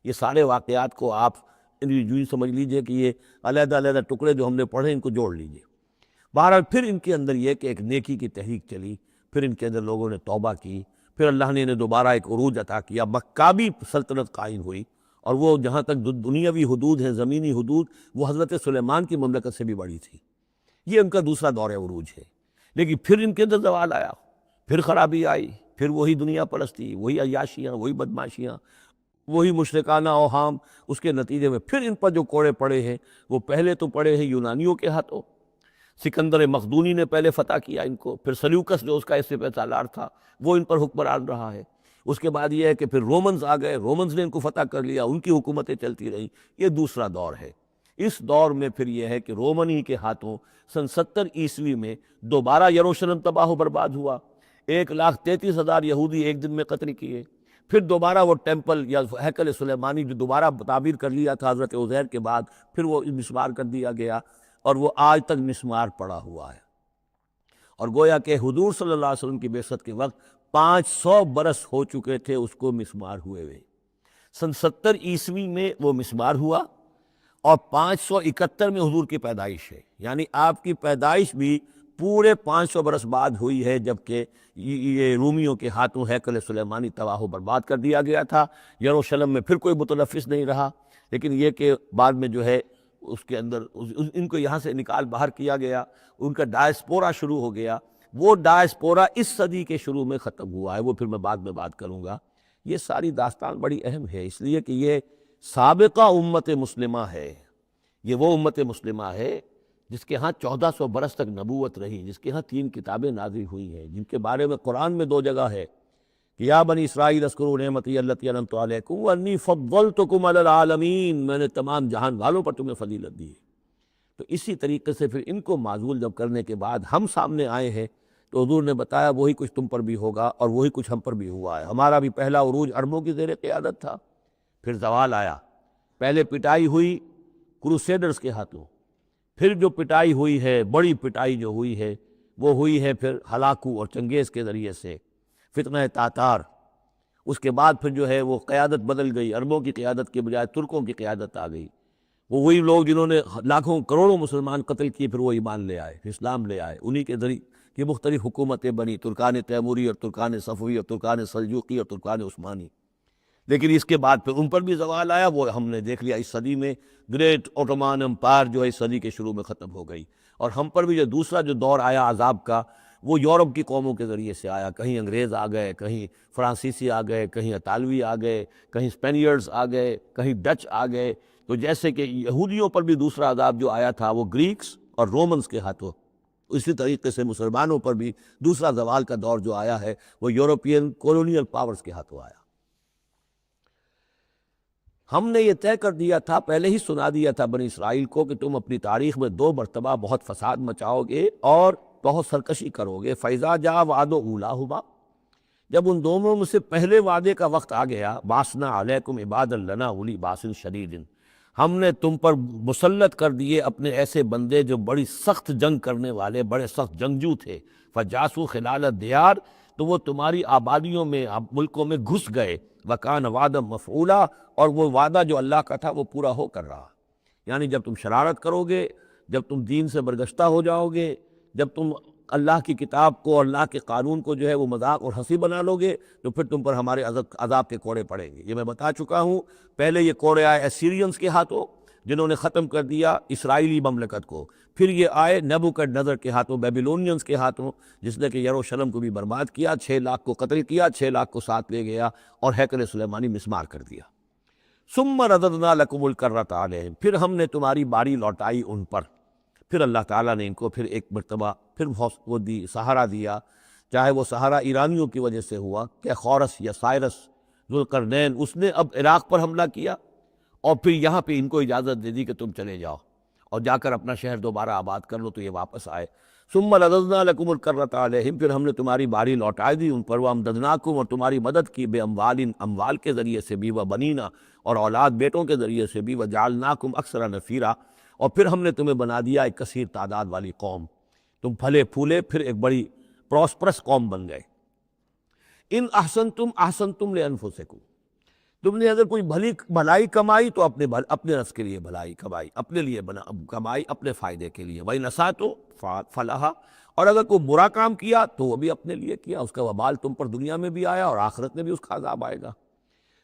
یہ سارے واقعات کو آپ یوں سمجھ لیجئے کہ یہ علیحدہ علیحدہ ٹکڑے جو ہم نے پڑھے ان کو جوڑ لیجئے. بہرحال پھر ان کے اندر یہ کہ ایک نیکی کی تحریک چلی، پھر ان کے اندر لوگوں نے توبہ کی، پھر اللہ نے انہیں دوبارہ ایک عروج عطا کیا. مکابی سلطنت قائم ہوئی، اور وہ جہاں تک دنیاوی حدود ہیں، زمینی حدود، وہ حضرت سلیمان کی مملکت سے بھی بڑی تھی. یہ ان کا دوسرا دور عروج ہے. لیکن پھر ان کے اندر زوال آیا، پھر خرابی آئی، پھر وہی دنیا پرستی، وہی عیاشیاں، وہی بدماشیاں، وہی مشرکانہ اوہام. اس کے نتیجے میں پھر ان پر جو کوڑے پڑے ہیں وہ پہلے تو پڑے ہیں یونانیوں کے ہاتھوں. سکندر مقدونی نے پہلے فتح کیا ان کو، پھر سلیوکس جو اس کا اس سے پہ سالار تھا وہ ان پر حکمران رہا ہے. اس کے بعد یہ ہے کہ پھر رومنز آ گئے، رومنز نے ان کو فتح کر لیا، ان کی حکومتیں چلتی رہیں. یہ دوسرا دور ہے. اس دور میں پھر یہ ہے کہ رومن ہی کے ہاتھوں سن 70 عیسوی میں دوبارہ یروشلم تباہ و برباد ہوا. 1,33,000 یہودی ایک دن میں قتل کیے. پھر دوبارہ وہ ٹیمپل یا ہیکل سلیمانی جو دوبارہ تعبیر کر لیا تھا حضرت عزیر کے بعد، پھر وہ مسمار کر دیا گیا، اور وہ آج تک مسمار پڑا ہوا ہے. اور گویا کہ حضور صلی اللہ علیہ وسلم کی بعثت کے وقت 500 برس ہو چکے تھے اس کو مسمار ہوئے ہوئے. سن 70 عیسوی میں وہ مسمار ہوا، اور 571 میں حضور کی پیدائش ہے. یعنی آپ کی پیدائش بھی پورے 500 برس بعد ہوئی ہے، جبکہ یہ رومیوں کے ہاتھوں ہیکل سلیمانی تباہ و برباد کر دیا گیا تھا. یروشلم میں پھر کوئی متنفس نہیں رہا، لیکن یہ کہ بعد میں جو ہے اس کے اندر ان کو یہاں سے نکال باہر کیا گیا، ان کا ڈائسپورا شروع ہو گیا. وہ ڈائسپورا اس صدی کے شروع میں ختم ہوا ہے، وہ پھر میں بعد میں بات کروں گا. یہ ساری داستان بڑی اہم ہے، اس لیے کہ یہ سابقہ امت مسلمہ ہے. یہ وہ امت مسلمہ ہے جس کے ہاں 1400 برس تک نبوت رہی، جس کے ہاں 3 کتابیں نازل ہوئی ہیں، جن کے بارے میں قرآن میں 2 جگہ ہے کہ یا بنی اسرائیل اذکروا نعمتی التی انعمت علیکم وانی فضلتکم علی العالمین، میں نے تمام جہان والوں پر تمہیں فضیلت دی ہے. تو اسی طریقے سے پھر ان کو معزول جب کرنے کے بعد ہم سامنے آئے ہیں تو حضور نے بتایا وہی کچھ تم پر بھی ہوگا اور وہی کچھ ہم پر بھی ہوا ہے. ہمارا بھی پہلا عروج عربوں کی زیر قیادت تھا، پھر زوال آیا. پہلے پٹائی ہوئی کروسیڈرز کے ہاتھوں، پھر جو پٹائی ہوئی ہے، بڑی پٹائی جو ہوئی ہے وہ ہوئی ہے پھر ہلاکو اور چنگیز کے ذریعے سے، فتنہ تاتار. اس کے بعد پھر جو ہے وہ قیادت بدل گئی، عربوں کی قیادت کے بجائے ترکوں کی قیادت آ گئی. وہ وہی لوگ جنہوں نے لاکھوں کروڑوں مسلمان قتل کیے، پھر وہ ایمان لے آئے، اسلام لے آئے، انہی کے ذریعے یہ مختلف حکومتیں بنی، ترکان تیموری اور ترکان صفوی اور ترکان سلجوقی اور ترکان عثمانی۔ لیکن اس کے بعد پھر ان پر بھی زوال آیا، وہ ہم نے دیکھ لیا اس صدی میں گریٹ اوٹومان امپائر جو ہے اس صدی کے شروع میں ختم ہو گئی، اور ہم پر بھی جو دوسرا جو دور آیا عذاب کا، وہ یورپ کی قوموں کے ذریعے سے آیا۔ کہیں انگریز آ گئے، کہیں فرانسیسی آ گئے، کہیں اطالوی آ گئے، کہیں اسپینیئرز آ گئے، کہیں ڈچ آ گئے۔ تو جیسے کہ یہودیوں پر بھی دوسرا عذاب جو آیا تھا وہ گریکس اور رومنز کے ہاتھوں، اسی طریقے سے مسلمانوں پر بھی دوسرا زوال کا دور جو آیا ہے وہ یورپین کولونیل پاورز کے ہاتھوں آیا۔ ہم نے یہ طے کر دیا تھا، پہلے ہی سنا دیا تھا بنی اسرائیل کو کہ تم اپنی تاریخ میں 2 مرتبہ بہت فساد مچاؤ گے اور بہت سرکشی کرو گے۔ فَإِذَا جَاءَ وَعْدُ أُولَاهُمَا، جب ان دونوں میں سے پہلے وعدے کا وقت آ گیا، بَعَثْنَا عَلَيْكُمْ عِبَادًا لَنَا أُولِي بَأْسٍ شَدِيدٍ، ہم نے تم پر مسلط کر دیے اپنے ایسے بندے جو بڑی سخت جنگ کرنے والے، بڑے سخت جنگجو تھے۔ فَجَاسُوا خِلَالَ الدِّيَارِ، تو وہ تمہاری آبادیوں میں، ملکوں میں گھس گئے۔ وَكَانَ وَعْدًا مَفْعُولًا، اور وہ وعدہ جو اللہ کا تھا وہ پورا ہو کر رہا۔ یعنی جب تم شرارت کرو گے، جب تم دین سے برگشتہ ہو جاؤ گے، جب تم اللہ کی کتاب کو اور اللہ کے قانون کو جو ہے وہ مذاق اور ہنسی بنا لو گے، تو پھر تم پر ہمارے عذاب کے کوڑے پڑیں گے۔ یہ میں بتا چکا ہوں، پہلے یہ کوڑے آئے ایسیرینز کے ہاتھوں جنہوں نے ختم کر دیا اسرائیلی مملکت کو، پھر یہ آئے نیبوکڈنیزر کے ہاتھوں، بیبیلونینز کے ہاتھوں، جس نے کہ یروشلم کو بھی برباد کیا، 6 لاکھ کو قتل کیا، 6 لاکھ کو ساتھ لے گیا اور ہیکل سلیمانی مسمار کر دیا۔ ثم رددنا لکم الکرۃ علیہم، پھر ہم نے تمہاری باری لوٹائی ان پر۔ پھر اللہ تعالیٰ نے ان کو پھر ایک مرتبہ پھر وہ دی سہارا دیا، چاہے وہ سہارا ایرانیوں کی وجہ سے ہوا کہ خورس یا سائرس ذوالقرنین، اس نے اب عراق پر حملہ کیا اور پھر یہاں پہ ان کو اجازت دے دی کہ تم چلے جاؤ اور جا کر اپنا شہر دوبارہ آباد کر لو، تو یہ واپس آئے۔ ثم رددنا لکم الکرۃ علیہم، پھر ہم نے تمہاری باری لوٹا دی ان پر، وامددناکم، اور تمہاری مدد کی، بے اموال کے ذریعے سے بھی، و بنینا، اور اولاد بیٹوں کے ذریعے سے بھی، وجعلناکم اکثر نفیرا، اور پھر ہم نے تمہیں بنا دیا ایک کثیر تعداد والی قوم، تم پھلے پھولے پھر ایک بڑی پراسپرس قوم بن گئے۔ ان احسنتم احسنتم لانفسکم، تم نے اگر کوئی بھلائی کمائی تو اپنے نفس کے لیے بھلائی کمائی، اپنے لیے کمائی، اپنے فائدے کے لیے۔ وَإِنْ أَسَأْتُمْ فَلَهَا، اور اگر کوئی برا کام کیا تو وہ بھی اپنے لیے کیا، اس کا وبال تم پر دنیا میں بھی آیا اور آخرت میں بھی اس کا عذاب آئے گا۔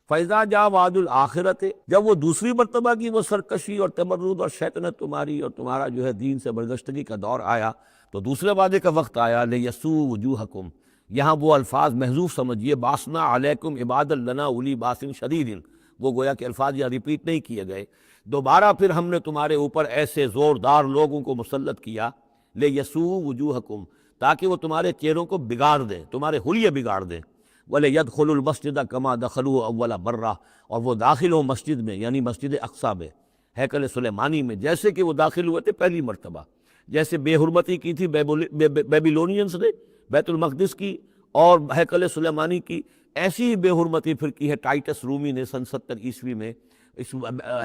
فَإِذَا جَاءَ وَعْدُ الْآخِرَةِ، جب وہ دوسری مرتبہ کی وہ سرکشی اور تمرد اور شیطنت تمہاری اور تمہارا جو ہے دین سے برگشتگی کا دور آیا، تو دوسرے وعدے کا وقت آیا، لِيَسُوءُ وُجُوهَكُمْ، یہاں وہ الفاظ محذوف سمجھیے، بَعَثْنَا عَلَيْكُمْ عِبَادًا لَنَا أُولِي بَأْسٍ شَدِيدٍ، وہ گویا کہ الفاظ یہاں ریپیٹ نہیں کیے گئے۔ دوبارہ پھر ہم نے تمہارے اوپر ایسے زوردار لوگوں کو مسلط کیا، لِيَسُوءُ وُجُوهَكُمْ، تاکہ وہ تمہارے چہروں کو بگاڑ دیں، تمہارے حلیے بگاڑ دیں۔ وَلِيَدْخُلُوا الْمَسْجِدَ كَمَا دَخَلُوهُ أَوَّلَ مَرَّةٍ، اور وہ داخل ہوں مسجد میں، یعنی مسجد اقصیٰ میں، ہیکل سلیمانی میں، جیسے کہ وہ داخل ہوئے تھے پہلی مرتبہ۔ جیسے بے حرمتی کی تھی بیبیلونینز نے بیت المقدس کی اور ہیکل سلیمانی کی، ایسی ہی بے حرمتی پھر کی ہے ٹائٹس رومی نے سن 70 عیسوی میں اس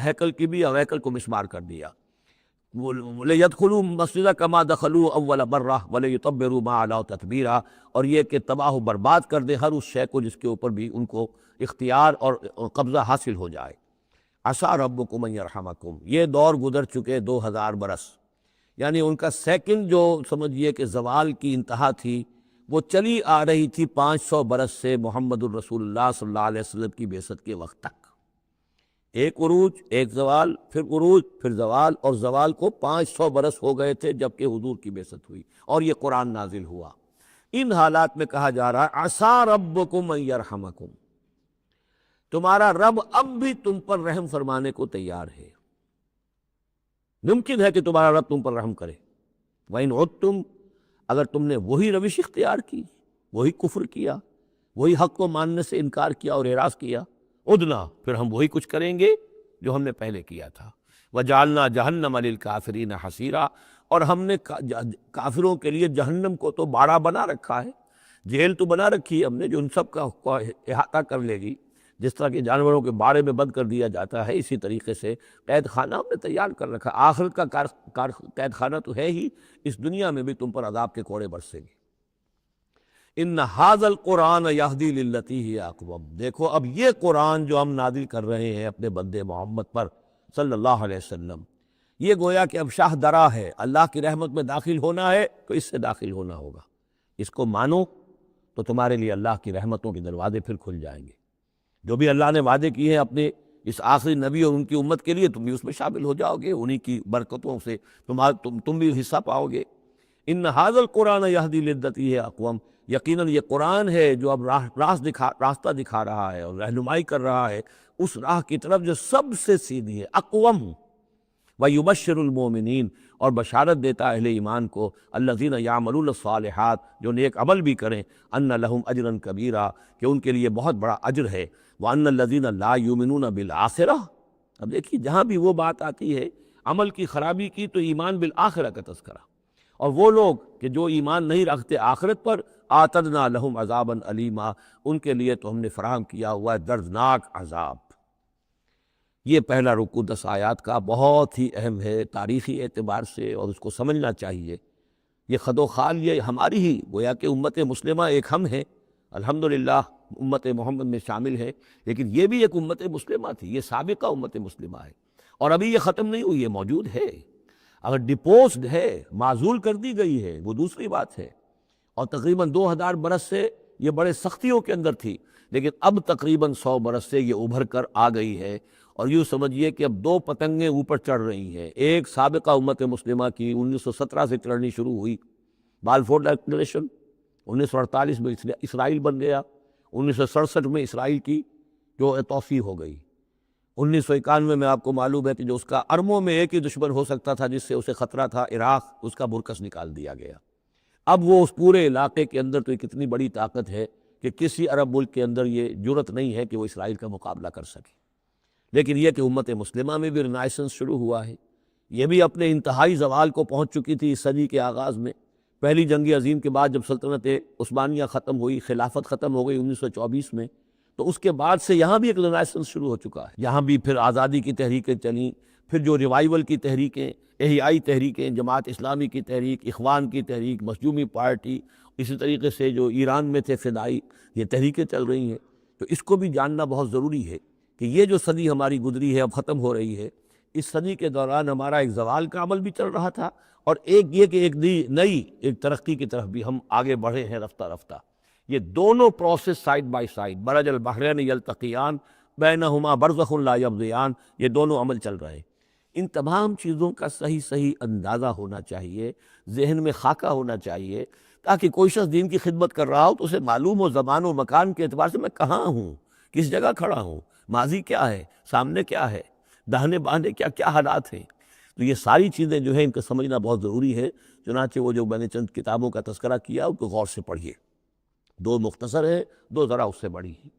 ہیکل کی بھی، اور ہیکل کو مسمار کر دیا۔ وَلِيَدْخُلُوا الْمَسْجِدَ كَمَا دَخَلُوهُ أَوَّلَ مَرَّةٍ وَلِيُتَبِّرُوا مَا عَلَوْا تَتْبِيرًا، اور یہ کہ تباہ و برباد کر دیں ہر اس شے کو جس کے اوپر بھی ان کو اختیار اور قبضہ حاصل ہو جائے۔ عَسَىٰ رَبُّكُمْ أَن يَرْحَمَكُمْ، یہ دور گزر چکے 2000 برس، یعنی ان کا سیکنڈ جو سمجھیے کہ زوال کی انتہا تھی وہ چلی آ رہی تھی 500 برس سے محمد الرسول اللہ صلی اللہ علیہ وسلم کی بعثت کے وقت تک۔ ایک عروج، ایک زوال، پھر عروج، پھر زوال، اور زوال کو 500 برس ہو گئے تھے جب کہ حضور کی بعثت ہوئی اور یہ قرآن نازل ہوا۔ ان حالات میں کہا جا رہا ہے عَسَىٰ رَبُّكُمْ أَن يَرْحَمَكُمْ، تمہارا رب اب بھی تم پر رحم فرمانے کو تیار ہے، ممکن ہے کہ تمہارا رب تم پر رحم کرے۔ وَإِنْ عُدْتُمْ، اگر تم نے وہی روش اختیار کی، وہی کفر کیا، وہی حق کو ماننے سے انکار کیا اور اعراض کیا، عدنا، پھر ہم وہی کچھ کریں گے جو ہم نے پہلے کیا تھا۔ وَجَعَلْنَا جَهَنَّمَ لِلْكَافِرِينَ حَصِيرًا، اور ہم نے کافروں کے لیے جہنم کو تو باڑہ بنا رکھا ہے، جیل تو بنا رکھی ہے ہم نے جو ان سب کا احاطہ کر لے گی۔ جس طرح کہ جانوروں کے باڑے میں بند کر دیا جاتا ہے، اسی طریقے سے قید خانہ ہم نے تیار کر رکھا۔ آخرت کا قید خانہ تو ہے ہی، اس دنیا میں بھی تم پر عذاب کے کوڑے برسیں گے۔ ان ھذا القرآن یہدی للتی ہی اقوم، دیکھو اب یہ قرآن جو ہم نازل کر رہے ہیں اپنے بندے محمد پر صلی اللہ علیہ وسلم۔ یہ گویا کہ اب شاہ درا ہے، اللہ کی رحمت میں داخل ہونا ہے تو اس سے داخل ہونا ہوگا، اس کو مانو تو تمہارے لیے اللہ کی رحمتوں کے دروازے پھر کھل جائیں گے۔ جو بھی اللہ نے وعدے کیے ہیں اپنے اس آخری نبی اور ان کی امت کے لیے، تم بھی اس میں شامل ہو جاؤ گے، انہی کی برکتوں سے تم بھی حصہ پاؤ گے۔ ان ھذا القرآن یہدی للتی اقوم، یقیناً یہ قرآن ہے جو اب راستہ دکھا رہا ہے اور رہنمائی کر رہا ہے اس راہ کی طرف جو سب سے سیدھی ہے، اقوم۔ وَيُبَشِّرُ الْمُؤْمِنِينَ، اور بشارت دیتا ہے اہل ایمان کو، الَّذِينَ يَعْمَلُونَ الصَّالِحَاتِ، جو نیک عمل بھی کریں، أَنَّ لَهُمْ أَجْرًا كَبِيرًا، کہ ان کے لیے بہت بڑا اجر ہے، وَأَنَّ الَّذِينَ لَا يُؤْمِنُونَ بِالْآخِرَةِ۔ اب دیکھیے جہاں بھی وہ بات آتی ہے عمل کی خرابی کی تو ایمان بالآخرہ کا تذکرہ، اور وہ لوگ کہ جو ایمان نہیں رکھتے آخرت پر، آتدنا لہم عذابا علیما، ان کے لیے تو ہم نے فراہم کیا ہوا ہے دردناک عذاب۔ یہ پہلا رکوع 10 آیات کا بہت ہی اہم ہے تاریخی اعتبار سے، اور اس کو سمجھنا چاہیے۔ یہ خد و خال یہ ہماری ہی گویا کہ امت مسلمہ ایک ہم ہیں، الحمدللہ امت محمد میں شامل ہے، لیکن یہ بھی ایک امت مسلمہ تھی، یہ سابقہ امت مسلمہ ہے، اور ابھی یہ ختم نہیں ہوئی، یہ موجود ہے۔ اگر ڈپوزڈ ہے، معزول کر دی گئی ہے، وہ دوسری بات ہے، اور تقریباً 2000 برس سے یہ بڑے سختیوں کے اندر تھی، لیکن اب تقریباً 100 برس سے یہ ابھر کر آ گئی ہے، اور یوں سمجھیے کہ اب 2 پتنگیں اوپر چڑھ رہی ہیں۔ ایک سابقہ امت مسلمہ کی 1917 سے چڑھنی شروع ہوئی، بالفور ڈکلریشن، 1948 میں اسرائیل بن گیا، 1967 میں اسرائیل کی جو توسیع ہو گئی، 1991 میں آپ کو معلوم ہے کہ جو اس کا ارموں میں ایک ہی دشمن ہو سکتا تھا جس سے اسے خطرہ تھا، عراق، اس کا برکس نکال دیا گیا۔ اب وہ اس پورے علاقے کے اندر تو ایک اتنی بڑی طاقت ہے کہ کسی عرب ملک کے اندر یہ جرت نہیں ہے کہ وہ اسرائیل کا مقابلہ کر سکے۔ لیکن یہ کہ امت مسلمہ میں بھی رنائسنس شروع ہوا ہے، یہ بھی اپنے انتہائی زوال کو پہنچ چکی تھی اس صدی کے آغاز میں۔ پہلی جنگ عظیم کے بعد جب سلطنت عثمانیہ ختم ہوئی، خلافت ختم ہو گئی 1924 میں، تو اس کے بعد سے یہاں بھی ایک رنائسنس شروع ہو چکا ہے۔ یہاں بھی پھر آزادی کی تحریکیں چلیں، پھر جو ریوائیول کی تحریکیں، احیائی تحریکیں، جماعت اسلامی کی تحریک، اخوان کی تحریک، مظلومی پارٹی، اسی طریقے سے جو ایران میں تھے فدائی، یہ تحریکیں چل رہی ہیں۔ تو اس کو بھی جاننا بہت ضروری ہے کہ یہ جو صدی ہماری گزری ہے، اب ختم ہو رہی ہے، اس صدی کے دوران ہمارا ایک زوال کا عمل بھی چل رہا تھا، اور ایک یہ کہ ایک نئی ایک ترقی کی طرف بھی ہم آگے بڑھے ہیں رفتہ رفتہ۔ یہ دونوں پروسیس سائڈ بائی سائڈ، مرج البحرین یلتقیان بینہما برزخ لا یبغیان، یہ دونوں عمل چل رہے ہیں۔ ان تمام چیزوں کا صحیح اندازہ ہونا چاہیے، ذہن میں خاکہ ہونا چاہیے، تاکہ کوئی شخص دین کی خدمت کر رہا ہو تو اسے معلوم ہو زمان و مکان کے اعتبار سے میں کہاں ہوں، کس جگہ کھڑا ہوں، ماضی کیا ہے، سامنے کیا ہے، داہنے بائیں کیا حالات ہیں۔ تو یہ ساری چیزیں جو ہیں ان کو سمجھنا بہت ضروری ہے۔ چنانچہ وہ جو میں نے چند کتابوں کا تذکرہ کیا ان کو غور سے پڑھیے، 2 مختصر ہے، 2 ذرا اس سے بڑی ہیں۔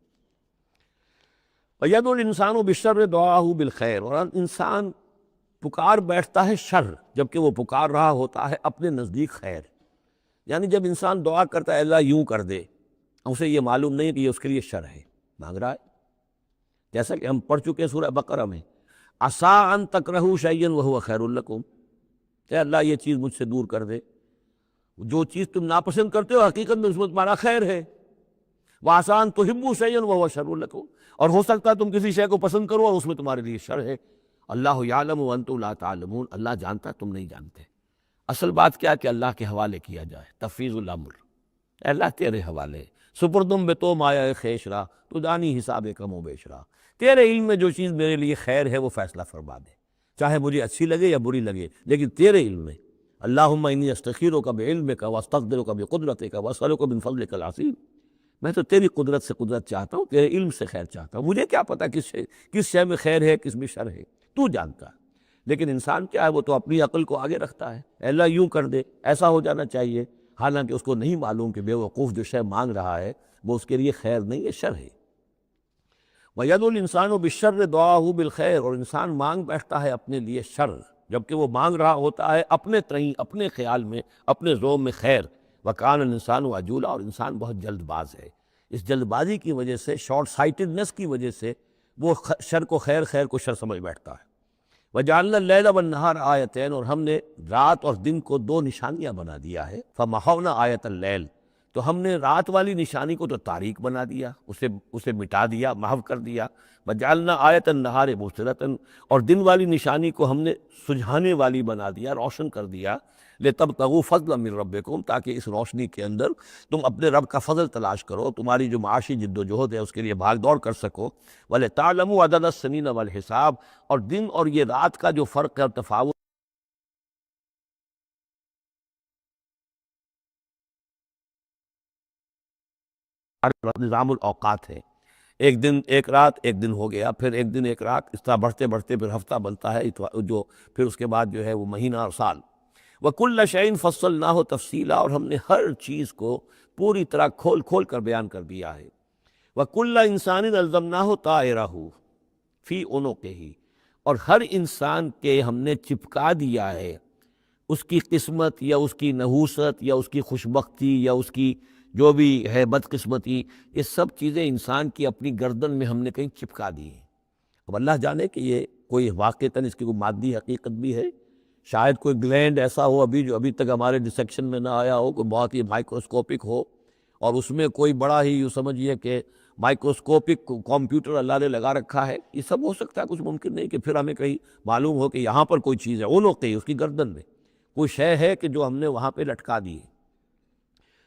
وَيَدْعُو الْإِنسَانُ بِالشَّرِّ دُعَاءَهُ بِالْخَيْرِ، اور انسان پکار بیٹھتا ہے شر جبکہ وہ پکار رہا ہوتا ہے اپنے نزدیک خیر۔ یعنی جب انسان دعا کرتا ہے اللہ یوں کر دے، اسے یہ معلوم نہیں کہ یہ اس کے لیے شر ہے، مانگ رہا ہے۔ جیسا کہ ہم پڑھ چکے ہیں سورہ بقرہ میں، عسیٰ ان تکرہوا شیئا وہو خیر لکم، کہ اللہ یہ چیز مجھ سے دور کر دے، جو چیز تم ناپسند کرتے ہو حقیقت میں اس میں تمہارا خیر ہے۔ وعسیٰ ان تحبوا شیئا وہو شر لکم، اور ہو سکتا ہے تم کسی شے کو پسند کرو اور اس میں تمہارے لیے شر ہے۔ اللہ یعلم وانتم لا تعلمون، اللہ جانتا ہے تم نہیں جانتے۔ اصل بات کیا ہے کہ اللہ کے حوالے کیا جائے، تفویض الامر، اے اللہ تیرے حوالے، سپردم بتو مایا خیشرا تو دانی حساب کم و بیشرا، تیرے علم میں جو چیز میرے لیے خیر ہے وہ فیصلہ فرما دے، چاہے مجھے اچھی لگے یا بری لگے، لیکن تیرے علم میں۔ اللہم انی استخیرک بعلمک واستقدرک بقدرتک واسألک من فضلک العظیم، میں تو تیری قدرت سے قدرت چاہتا ہوں، تیرے علم سے خیر چاہتا ہوں، مجھے کیا پتا کس شے میں خیر ہے کس میں شر ہے، تو جانتا ہے۔ لیکن انسان کیا ہے، وہ تو اپنی عقل کو آگے رکھتا ہے، اے اللہ یوں کر دے، ایسا ہو جانا چاہیے، حالانکہ اس کو نہیں معلوم کہ بے وقوف جو شے مانگ رہا ہے وہ اس کے لیے خیر نہیں ہے، شر ہے۔ وَيَدْعُو الْإِنسَانُ بِالشَّرِّ دُعَاءَهُ بِالْخَيْرِ، اور انسان مانگ بیٹھتا ہے اپنے لیے شر جبکہ وہ مانگ رہا ہوتا ہے اپنے تئیں، اپنے خیال میں، اپنے ذوق میں خیر۔ وَكَانَ الْإِنسَانُ عَجُولًا، اور انسان بہت جلد باز ہے، اس جلد بازی کی وجہ سے، شارٹ سائٹڈنس کی وجہ سے وہ شر کو خیر، خیر کو شر سمجھ بیٹھتا ہے۔ وَجَعَلْنَا اللَّيْلَ وَالنَّهَارَ آیَتَيْنِ، اور ہم نے رات اور دن کو 2 نشانیاں بنا دیا ہے۔ فَمَحَوْنَا آیَةَ اللَّيْلِ، تو ہم نے رات والی نشانی کو تو تاریک بنا دیا، اسے مٹا دیا، محو کر دیا۔ وجعلنا آیۃ النہار مبصرۃ، اور دن والی نشانی کو ہم نے سجھانے والی بنا دیا، روشن کر دیا۔ لتبتغوا فضلا من ربکم، تاکہ اس روشنی کے اندر تم اپنے رب کا فضل تلاش کرو، تمہاری جو معاشی جد و جہد ہے اس کے لیے بھاگ دوڑ کر سکو۔ وَلِتَعْلَمُوا عَدَدَ السِّنِينَ وَالْحِسَابَ، اور دن اور یہ رات کا جو فرق ہے اور تفاوت نظام الاوقات ہے، ایک دن ایک رات، ایک دن ہو گیا، پھر ایک دن ایک رات، اس طرح بڑھتے بڑھتے پھر ہفتہ بنتا ہے، جو پھر اس کے بعد جو ہے وہ مہینہ اور سال۔ وَكُلَّ شَيْءٍ فَصَّلْنَاهُ تَفْصِيلًا، اور ہم نے ہر چیز کو پوری طرح کھول کھول کر بیان کر دیا ہے۔ وَكُلَّ إِنسَانٍ أَلْزَمْنَاهُ طَائِرَهُ فِي عُنُقِهِ، اور ہر انسان کے ہم نے چپکا دیا ہے اس کی قسمت یا اس کی نحوست یا اس کی خوشبختی یا اس کی جو بھی ہے بدقسمتی، یہ سب چیزیں انسان کی اپنی گردن میں ہم نے کہیں چپکا دی ہیں۔ اب اللہ جانے کہ یہ کوئی واقعتاً اس کی کوئی مادی حقیقت بھی ہے، شاید کوئی گلینڈ ایسا ہو جو ابھی تک ہمارے ڈسیکشن میں نہ آیا ہو، کوئی بہت ہی مائکروسکوپک ہو، اور اس میں کوئی بڑا ہی یوں سمجھیے کہ مائکروسکوپک کمپیوٹر اللہ نے لگا رکھا ہے۔ یہ سب ہو سکتا ہے، کچھ ممکن نہیں کہ پھر ہمیں کہیں معلوم ہو کہ یہاں پر کوئی چیز ہے، وہ لوگ کہیں اس کی گردن میں کوئی شے ہے کہ جو ہم نے وہاں پہ لٹکا دی ہے۔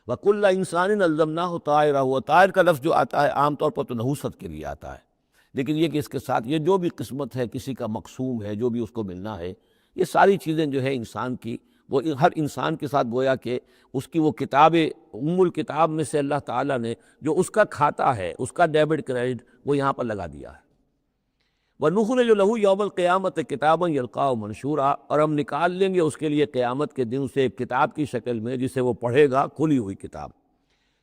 وَكُلَّ إِنسَانٍ أَلْزَمْنَاهُ طَائِرَهُ، طائر کا لفظ جو آتا ہے عام طور پر تو نحوست کے لیے آتا ہے، لیکن یہ کہ اس کے ساتھ یہ جو بھی قسمت ہے، کسی کا مقسوم ہے، جو بھی اس کو ملنا ہے، یہ ساری چیزیں جو ہے انسان کی، وہ ہر انسان کے ساتھ گویا کہ اس کی وہ کتاب ام الکتاب میں سے اللہ تعالیٰ نے جو اس کا کھاتا ہے، اس کا ڈیبٹ کریڈٹ وہ یہاں پر لگا دیا ہے۔ وَنُخْرِجُ لَهُ يَوْمَ الْقِيَامَةِ كِتَابًا يَلْقَاهُ مَنشُورًا، اور ہم نکال لیں گے اس کے لیے قیامت کے دن سے ایک کتاب کی شکل میں جسے وہ پڑھے گا، کھلی ہوئی کتاب۔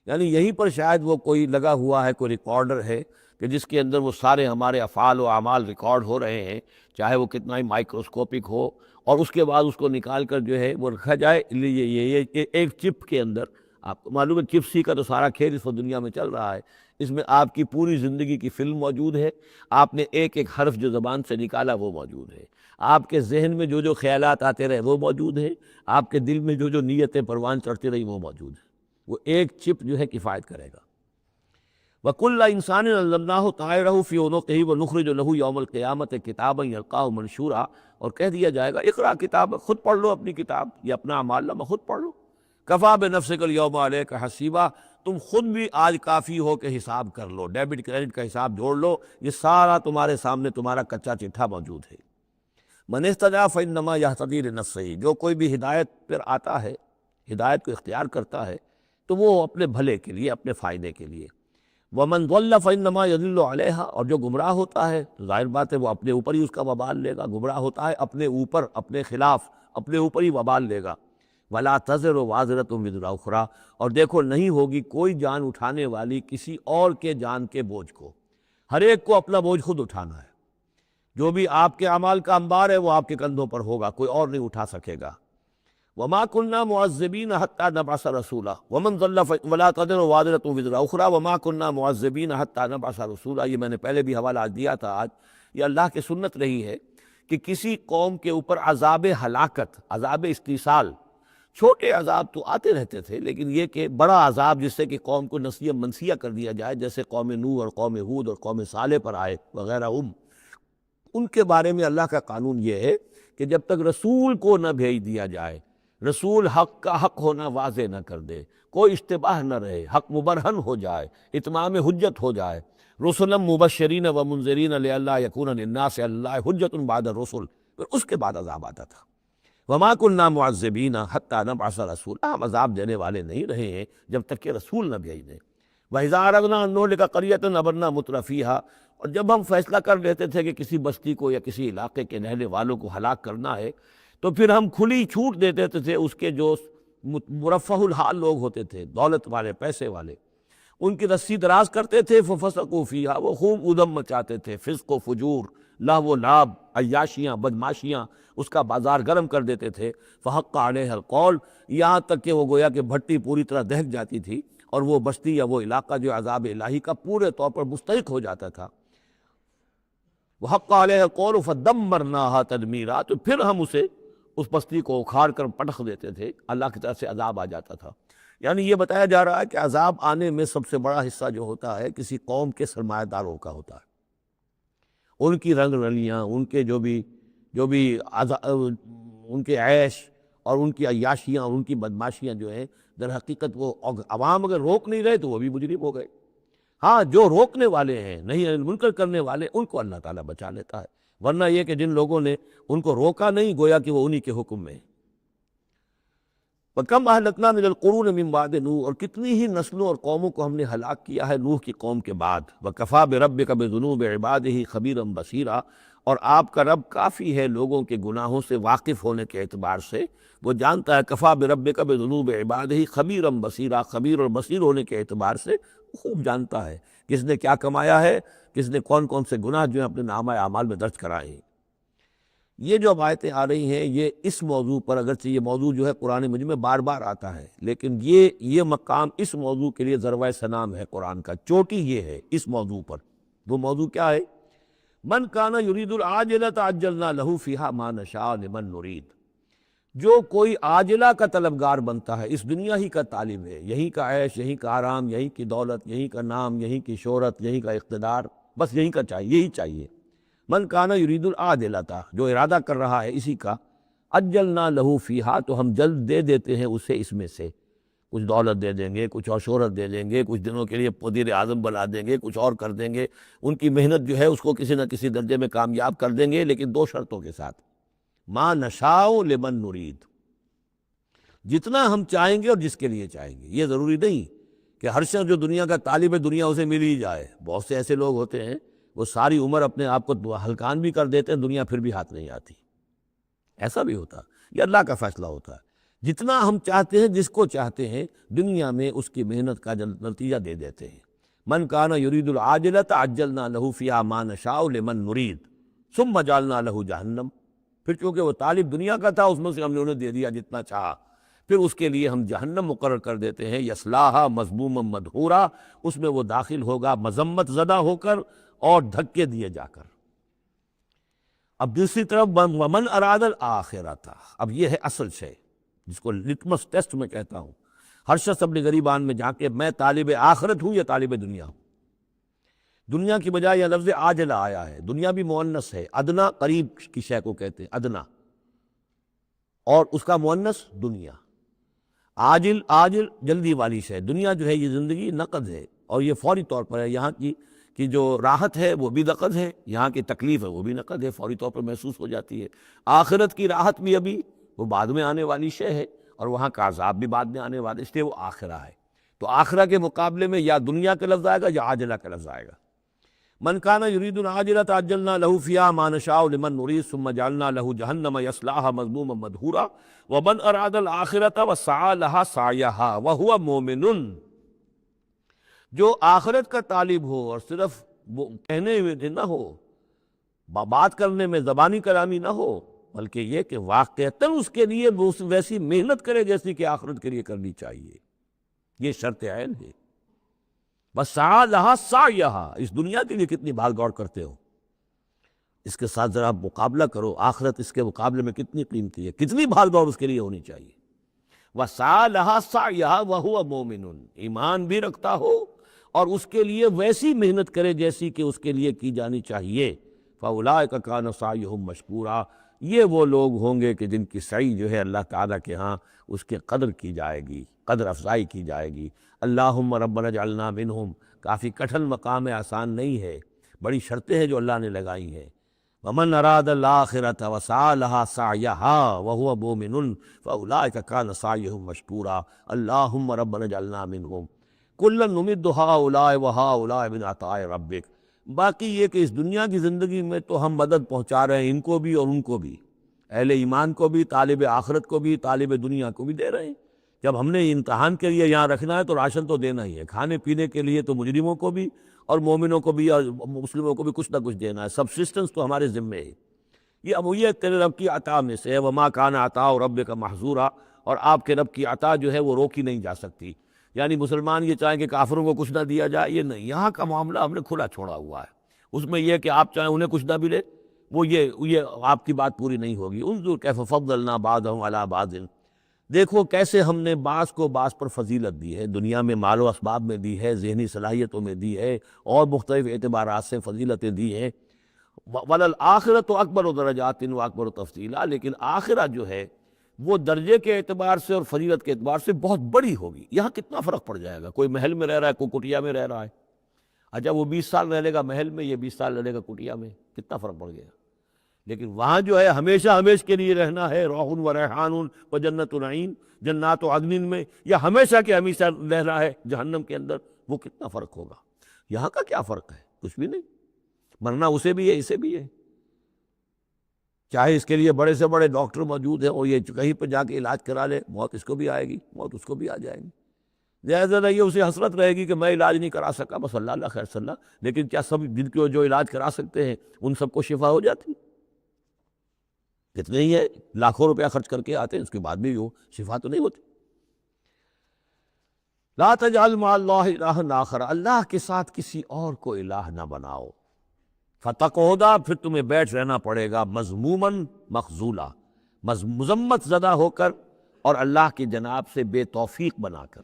یعنی یہیں پر شاید وہ کوئی لگا ہوا ہے، کوئی ریکارڈر ہے کہ جس کے اندر وہ سارے ہمارے افعال و اعمال ریکارڈ ہو رہے ہیں، چاہے وہ کتنا ہی مائکروسکوپک ہو، اور اس کے بعد اس کو نکال کر جو ہے وہ رکھا جائے یہ ایک چپ کے اندر۔ آپ کو معلوم ہے چپسی کا تو سارا کھیل اس وقت دنیا میں چل رہا ہے، اس میں آپ کی پوری زندگی کی فلم موجود ہے، آپ نے ایک ایک حرف جو زبان سے نکالا وہ موجود ہے، آپ کے ذہن میں جو جو خیالات آتے رہے وہ موجود ہے، آپ کے دل میں جو جو نیتیں پروان چڑھتی رہی وہ موجود ہے۔ وہ ایک چپ جو ہے کفایت کرے گا۔ وَكُلَّ إِنسَانٍ أَلْزَمْنَاهُ طَائِرَهُ فِي عُنُقِهِ وَنُخْرِجُ لَهُ يَوْمَ الْقِيَامَةِ كِتَابًا يَلْقَاهُ مَنشُورًا، اور کہہ دیا جائے گا اقرأ کتاب، خود پڑھ لو اپنی کتاب، یہ اپنا اعمال نامہ خود پڑھ لو۔ كَفَىٰ بِنَفْسِكَ الْيَوْمَ عَلَيْكَ حَسِيبًا، تم خود بھی آج کافی ہو کہ حساب کر لو، ڈیبٹ کریڈٹ کا حساب جوڑ لو، یہ سارا تمہارے سامنے تمہارا کچا چٹھا موجود ہے۔ مَنِ اهْتَدَىٰ فَإِنَّمَا يَهْتَدِي لِنَفْسِهِ، جو کوئی بھی ہدایت پر آتا ہے، ہدایت کو اختیار کرتا ہے تو وہ اپنے بھلے کے لیے، اپنے فائدے کے لیے۔ وَمَنْ ضَلَّ فَإِنَّمَا يَضِلُّ عَلَيْهَا، اور جو گمراہ ہوتا ہے تو ظاہر بات ہے وہ اپنے اوپر ہی اس کا وبال لے گا، گمراہ ہوتا ہے اپنے اوپر، اپنے خلاف، اپنے اوپر ہی وبال لے گا۔ وَلَا تَزِرُ وَازِرَةٌ وِزْرَ أُخْرَىٰ، اور دیکھو نہیں ہوگی کوئی جان اٹھانے والی کسی اور کے جان کے بوجھ کو، ہر ایک کو اپنا بوجھ خود اٹھانا ہے، جو بھی آپ کے اعمال کا انبار ہے وہ آپ کے کندھوں پر ہوگا، کوئی اور نہیں اٹھا سکے گا۔ وَمَا كُنَّا مُعَذِّبِينَ حَتَّىٰ نَبْعَثَ رَسُولًا وَمَنْ ضَلَّ وَلَا تَزِرُ وَازِرَةٌ وِزْرَ أُخْرَىٰ وَمَا كُنَّا مُعَذِّبِينَ حَتَّىٰ نَبْعَثَ رَسُولًا، یہ میں نے پہلے بھی حوالہ دیا تھا آج، یہ اللہ کی سنت رہی ہے کہ کسی قوم کے اوپر عذاب ہلاکت، عذاب استیصال، چھوٹے عذاب تو آتے رہتے تھے، لیکن یہ کہ بڑا عذاب جس سے کہ قوم کو نسیہ منسیہ کر دیا جائے، جیسے قوم نوح اور قوم ہود اور قوم صالح پر آئے وغیرہ، ان کے بارے میں اللہ کا قانون یہ ہے کہ جب تک رسول کو نہ بھیج دیا جائے، رسول حق کا حق ہونا واضح نہ کر دے، کوئی اشتباہ نہ رہے، حق مبرہن ہو جائے، اتمام حجت ہو جائے، رسلا مبشرین و منذرین لئلا یکون للناس علی اللہ حجت بعد الرسل، پھر اس کے بعد عذاب آتا تھا۔ وما كنا معذبین حتی نبعث رسولا، ہم عذاب دینے والے نہیں رہے ہیں جب تک کہ رسول نہ بھیج دیں۔ وَإِذَا أَرَدْنَا أَن نُهْلِكَ قَرْيَةً أَمَرْنَا مُتْرَفِيهَا، اور جب ہم فیصلہ کر لیتے تھے کہ کسی بستی کو یا کسی علاقے کے رہنے والوں کو ہلاک کرنا ہے، تو پھر ہم کھلی چھوٹ دے دیتے تھے اس کے جو مرفہ الحال لوگ ہوتے تھے، دولت والے، پیسے والے، ان کی رسی دراز کرتے تھے، فَفَسَقُوا فِيهَا، وہ خوب ادھم مچاتے تھے، فسق و فجور، لہو و لعب، عیاشیاں، بدماشیاں، اس کا بازار گرم کر دیتے تھے۔ فحق علیہ القول، یہاں تک کہ وہ گویا کہ بھٹی پوری طرح دہک جاتی تھی اور وہ بستی یا وہ علاقہ جو عذاب الہی کا پورے طور پر مستحق ہو جاتا تھا۔ وحق علیہ القول فدمرناها تدمیرا، تو پھر ہم اس بستی کو اکھاڑ کر پٹخ دیتے تھے، اللہ کی طرف سے عذاب آ جاتا تھا۔ یعنی یہ بتایا جا رہا ہے کہ عذاب آنے میں سب سے بڑا حصہ جو ہوتا ہے کسی قوم کے سرمایہ داروں کا ہوتا ہے، ان کی رنگ رلیاں، ان کے جو بھی ان کے عیش اور ان کی عیاشیاں اور ان کی بدماشیاں جو ہیں، در حقیقت وہ عوام اگر روک نہیں رہے تو وہ بھی مجرم ہو گئے۔ ہاں جو روکنے والے ہیں، نہیں منکر کرنے والے، ان کو اللہ تعالیٰ بچا لیتا ہے، ورنہ یہ کہ جن لوگوں نے ان کو روکا نہیں، گویا کہ وہ انہی کے حکم میں ہیں۔ وَكَمْ أَهْلَكْنَا مِنَ الْقُرُونِ مِنْ بَعْدِ نوح، اور کتنی ہی نسلوں اور قوموں کو ہم نے ہلاک کیا ہے نوح کی قوم کے بعد۔ وَكَفَىٰ بِرَبِّكَ بِذُنُوبِ عِبَادِهِ خَبِيرًا بَصِيرًا، اور آپ کا رب کافی ہے لوگوں کے گناہوں سے واقف ہونے کے اعتبار سے، وہ جانتا ہے۔ کفیٰ بربک بذنوب عبادہ خبیرا بصیرا، خبیر اور بصیر ہونے کے اعتبار سے خوب جانتا ہے کس نے کیا کمایا ہے، کس نے کون کون سے گناہ جو ہیں اپنے نامہ اعمال میں درج کرائے ہیں۔ یہ جو اب آیتیں آ رہی ہیں یہ اس موضوع پر، اگرچہ یہ موضوع جو ہے قرآن مجید میں بار بار آتا ہے، لیکن یہ مقام اس موضوع کے لیے ذروۂ سنام ہے قرآن کا، چوٹی یہ ہے اس موضوع پر۔ وہ موضوع کیا ہے؟ من کان یرید العاجلۃ عجلنا لہ فیہا ما نشاء لمن نرید، جو کوئی عاجلہ کا طلبگار بنتا ہے، اس دنیا ہی کا طالب ہے، یہیں کا عیش، یہیں کا آرام، یہیں کی دولت، یہیں کا نام، یہیں کی شہرت، یہیں کا اقتدار، بس یہیں کا چاہیے، یہی چاہیے۔ من کان یرید العاجلۃ، جو ارادہ کر رہا ہے اسی کا، عجلنا لہ فیہا، تو ہم جلد دے دیتے ہیں اسے اس میں سے، کچھ دولت دے دیں گے، کچھ اور شہرت دے دیں گے، کچھ دنوں کے لیے وزیر اعظم بنا دیں گے، کچھ اور کر دیں گے، ان کی محنت جو ہے اس کو کسی نہ کسی درجے میں کامیاب کر دیں گے، لیکن دو شرطوں کے ساتھ۔ ما نشاء لمن نرید، جتنا ہم چاہیں گے اور جس کے لیے چاہیں گے۔ یہ ضروری نہیں کہ ہر شخص جو دنیا کا طالب ہے دنیا اسے مل ہی جائے۔ بہت سے ایسے لوگ ہوتے ہیں وہ ساری عمر اپنے آپ کو ہلکان بھی کر دیتے ہیں، دنیا پھر بھی ہاتھ نہیں آتی، ایسا بھی ہوتا ہے۔ یہ اللہ کا فیصلہ ہوتا ہے، جتنا ہم چاہتے ہیں، جس کو چاہتے ہیں، دنیا میں اس کی محنت کا نتیجہ دے دیتے ہیں۔ من کان یرید العاجلۃ عجلنا لہ فیہا ما نشاء لمن نرید ثم جعلنا لہ جہنم، پھر چونکہ وہ طالب دنیا کا تھا اس میں سے ہم نے انہیں دے دیا جتنا چاہا، پھر اس کے لیے ہم جہنم مقرر کر دیتے ہیں، یصلاھا مذموما مدحورا، اس میں وہ داخل ہوگا مذمت زدہ ہو کر اور دھکے دیے جا کر۔ اب دوسری طرف ومن اراد الآخرۃ، اب یہ ہے اصل شے جس کو لٹمس ٹیسٹ میں کہتا ہوں۔ ہر شخص اپنے گریبان میں جا کے میں طالب آخرت ہوں یا طالب دنیا ہوں۔ دنیا کی بجائے یہ لفظ عاجلہ آیا ہے، دنیا بھی مؤنث ہے، ادنا قریب کی شے کو کہتے ہیں ادنا، اور اس کا مؤنث دنیا۔ عاجل جلدی والی شے، دنیا جو ہے یہ زندگی نقد ہے، اور یہ فوری طور پر ہے، یہاں کی جو راحت ہے وہ بھی نقد ہے، یہاں کی تکلیف ہے وہ بھی نقد ہے، فوری طور پر محسوس ہو جاتی ہے۔ آخرت کی راحت بھی ابھی وہ بعد میں آنے والی شے ہے، اور وہاں کا عذاب بھی بعد میں آنے والا، اس لیے وہ آخرہ ہے۔ تو آخرہ کے مقابلے میں یا دنیا کا لفظ آئے گا یا عاجلہ کا لفظ آئے گا۔ من کان یرید العاجلۃ عجلنا لہ فیہا ما نشاء لمن نرید ثم جعلنا لہ جہنم یصلاھا مذموما مدحورا ومن اراد الآخرۃ وسعی لہا سعیہا وہو مومن، جو آخرت کا طالب ہو اور صرف وہ کہنے میں نہ ہو، بات کرنے میں زبانی کلامی نہ ہو، بلکہ یہ کہ واقعتاً اس کے لیے وہ ویسی محنت کرے جیسی کہ آخرت کے لیے کرنی چاہیے، یہ شرط عین ہے۔ وسعی لہا سعیہا، اس دنیا کے لیے کتنی بھاگ دوڑ کرتے ہو، اس کے ساتھ ذرا مقابلہ کرو، آخرت اس کے مقابلے میں کتنی قیمتی ہے، کتنی بھاگ دوڑ اس کے لیے ہونی چاہیے۔ وسعی لہا سعیہا وہو مومن، ایمان بھی رکھتا ہو اور اس کے لیے ویسی محنت کرے جیسی کہ اس کے لیے کی جانی چاہیے۔ فَأُولَٰئِکَ کَانَ سَعْیُہُم مَشْکُورًا، یہ وہ لوگ ہوں گے کہ جن کی سعی جو ہے اللہ تعالیٰ کے ہاں اس کی قدر کی جائے گی، قدر افزائی کی جائے گی۔ اللہم ربنا اجعلنا منہم، کافی کٹھن مقام ہے، آسان نہیں ہے، بڑی شرطیں ہیں جو اللہ نے لگائی ہیں۔ ومن اراد الآخرۃ وسعی لہا سعیہا وہو مومن فاولئک کان سعیہم مشکورا اللہم ربنا اجعلنا منہم کلا نمد ہؤلاء وہؤلاء من عطاء ربک۔ باقی یہ کہ اس دنیا کی زندگی میں تو ہم مدد پہنچا رہے ہیں ان کو بھی اور ان کو بھی، اہل ایمان کو بھی، طالب آخرت کو بھی، طالب دنیا کو بھی دے رہے ہیں۔ جب ہم نے امتحان کے لیے یہاں رکھنا ہے تو راشن تو دینا ہی ہے، کھانے پینے کے لیے تو مجرموں کو بھی اور مومنوں کو بھی اور مسلموں کو بھی کچھ نہ کچھ دینا ہے، سبسسٹنس تو ہمارے ذمے ہے۔ یہ امویت تیرے رب کی عطا میں سے ہے، وما کان عطاء ربک محظورا، اور آپ کے رب کی عطا جو ہے وہ روکی نہیں جا سکتی۔ یعنی مسلمان یہ چاہیں کہ کافروں کو کچھ نہ دیا جائے، یہ نہیں، یہاں کا معاملہ ہم نے کھلا چھوڑا ہوا ہے، اس میں یہ کہ آپ چاہیں انہیں کچھ نہ ملے، وہ یہ آپ کی بات پوری نہیں ہوگی۔ انظر کیف فضلنا بعضهم علی بعض، دیکھو کیسے ہم نے بعض کو بعض پر فضیلت دی ہے، دنیا میں مال و اسباب میں دی ہے، ذہنی صلاحیتوں میں دی ہے، اور مختلف اعتبارات سے فضیلتیں دی ہیں۔ وَلَلْآخِرَةُ أَكْبَرُ دَرَجَاتٍ وَأَكْبَرُ تَفْضِيلًا، لیکن آخرت جو ہے وہ درجے کے اعتبار سے اور فضیلت کے اعتبار سے بہت بڑی ہوگی۔ یہاں کتنا فرق پڑ جائے گا، کوئی محل میں رہ رہا ہے، کوئی کٹیا میں رہ رہا ہے۔ اچھا وہ 20 سال رہ لے گا محل میں، یہ 20 رہ لے گا کٹیا میں، کتنا فرق پڑ گیا۔ لیکن وہاں جو ہے ہمیشہ ہمیشہ کے لیے رہنا ہے، روح و ریحان و جنت نعیم، جنات و عدن میں، یا ہمیشہ کے ہمیشہ رہنا ہے جہنم کے اندر، وہ کتنا فرق ہوگا۔ یہاں کا کیا فرق ہے؟ کچھ بھی نہیں، مرنا اسے بھی ہے اسے بھی ہے، چاہے اس کے لیے بڑے سے بڑے ڈاکٹر موجود ہیں اور یہ کہیں پہ جا کے علاج کرا لے، موت اس کو بھی آئے گی، موت اس کو بھی آ جائے گی۔ لہٰذا نہیں اسے حسرت رہے گی کہ میں علاج نہیں کرا سکا، بس اللہ اللہ خیر صلی اللہ، لیکن کیا سب جن کو جو علاج کرا سکتے ہیں ان سب کو شفا ہو جاتی؟ کتنے ہی ہے لاکھوں روپیہ خرچ کر کے آتے ہیں، اس کے بعد بھی وہ شفا تو نہیں ہوتی۔ لا تجعل مع اللہ الہا آخر، اللہ کے ساتھ کسی اور کو الہ نہ بناؤ۔ فتقعدا، پھر تمہیں بیٹھ رہنا پڑے گا مذموماً مخذولا، مذمت زدہ ہو کر اور اللہ کی جناب سے بے توفیق بنا کر۔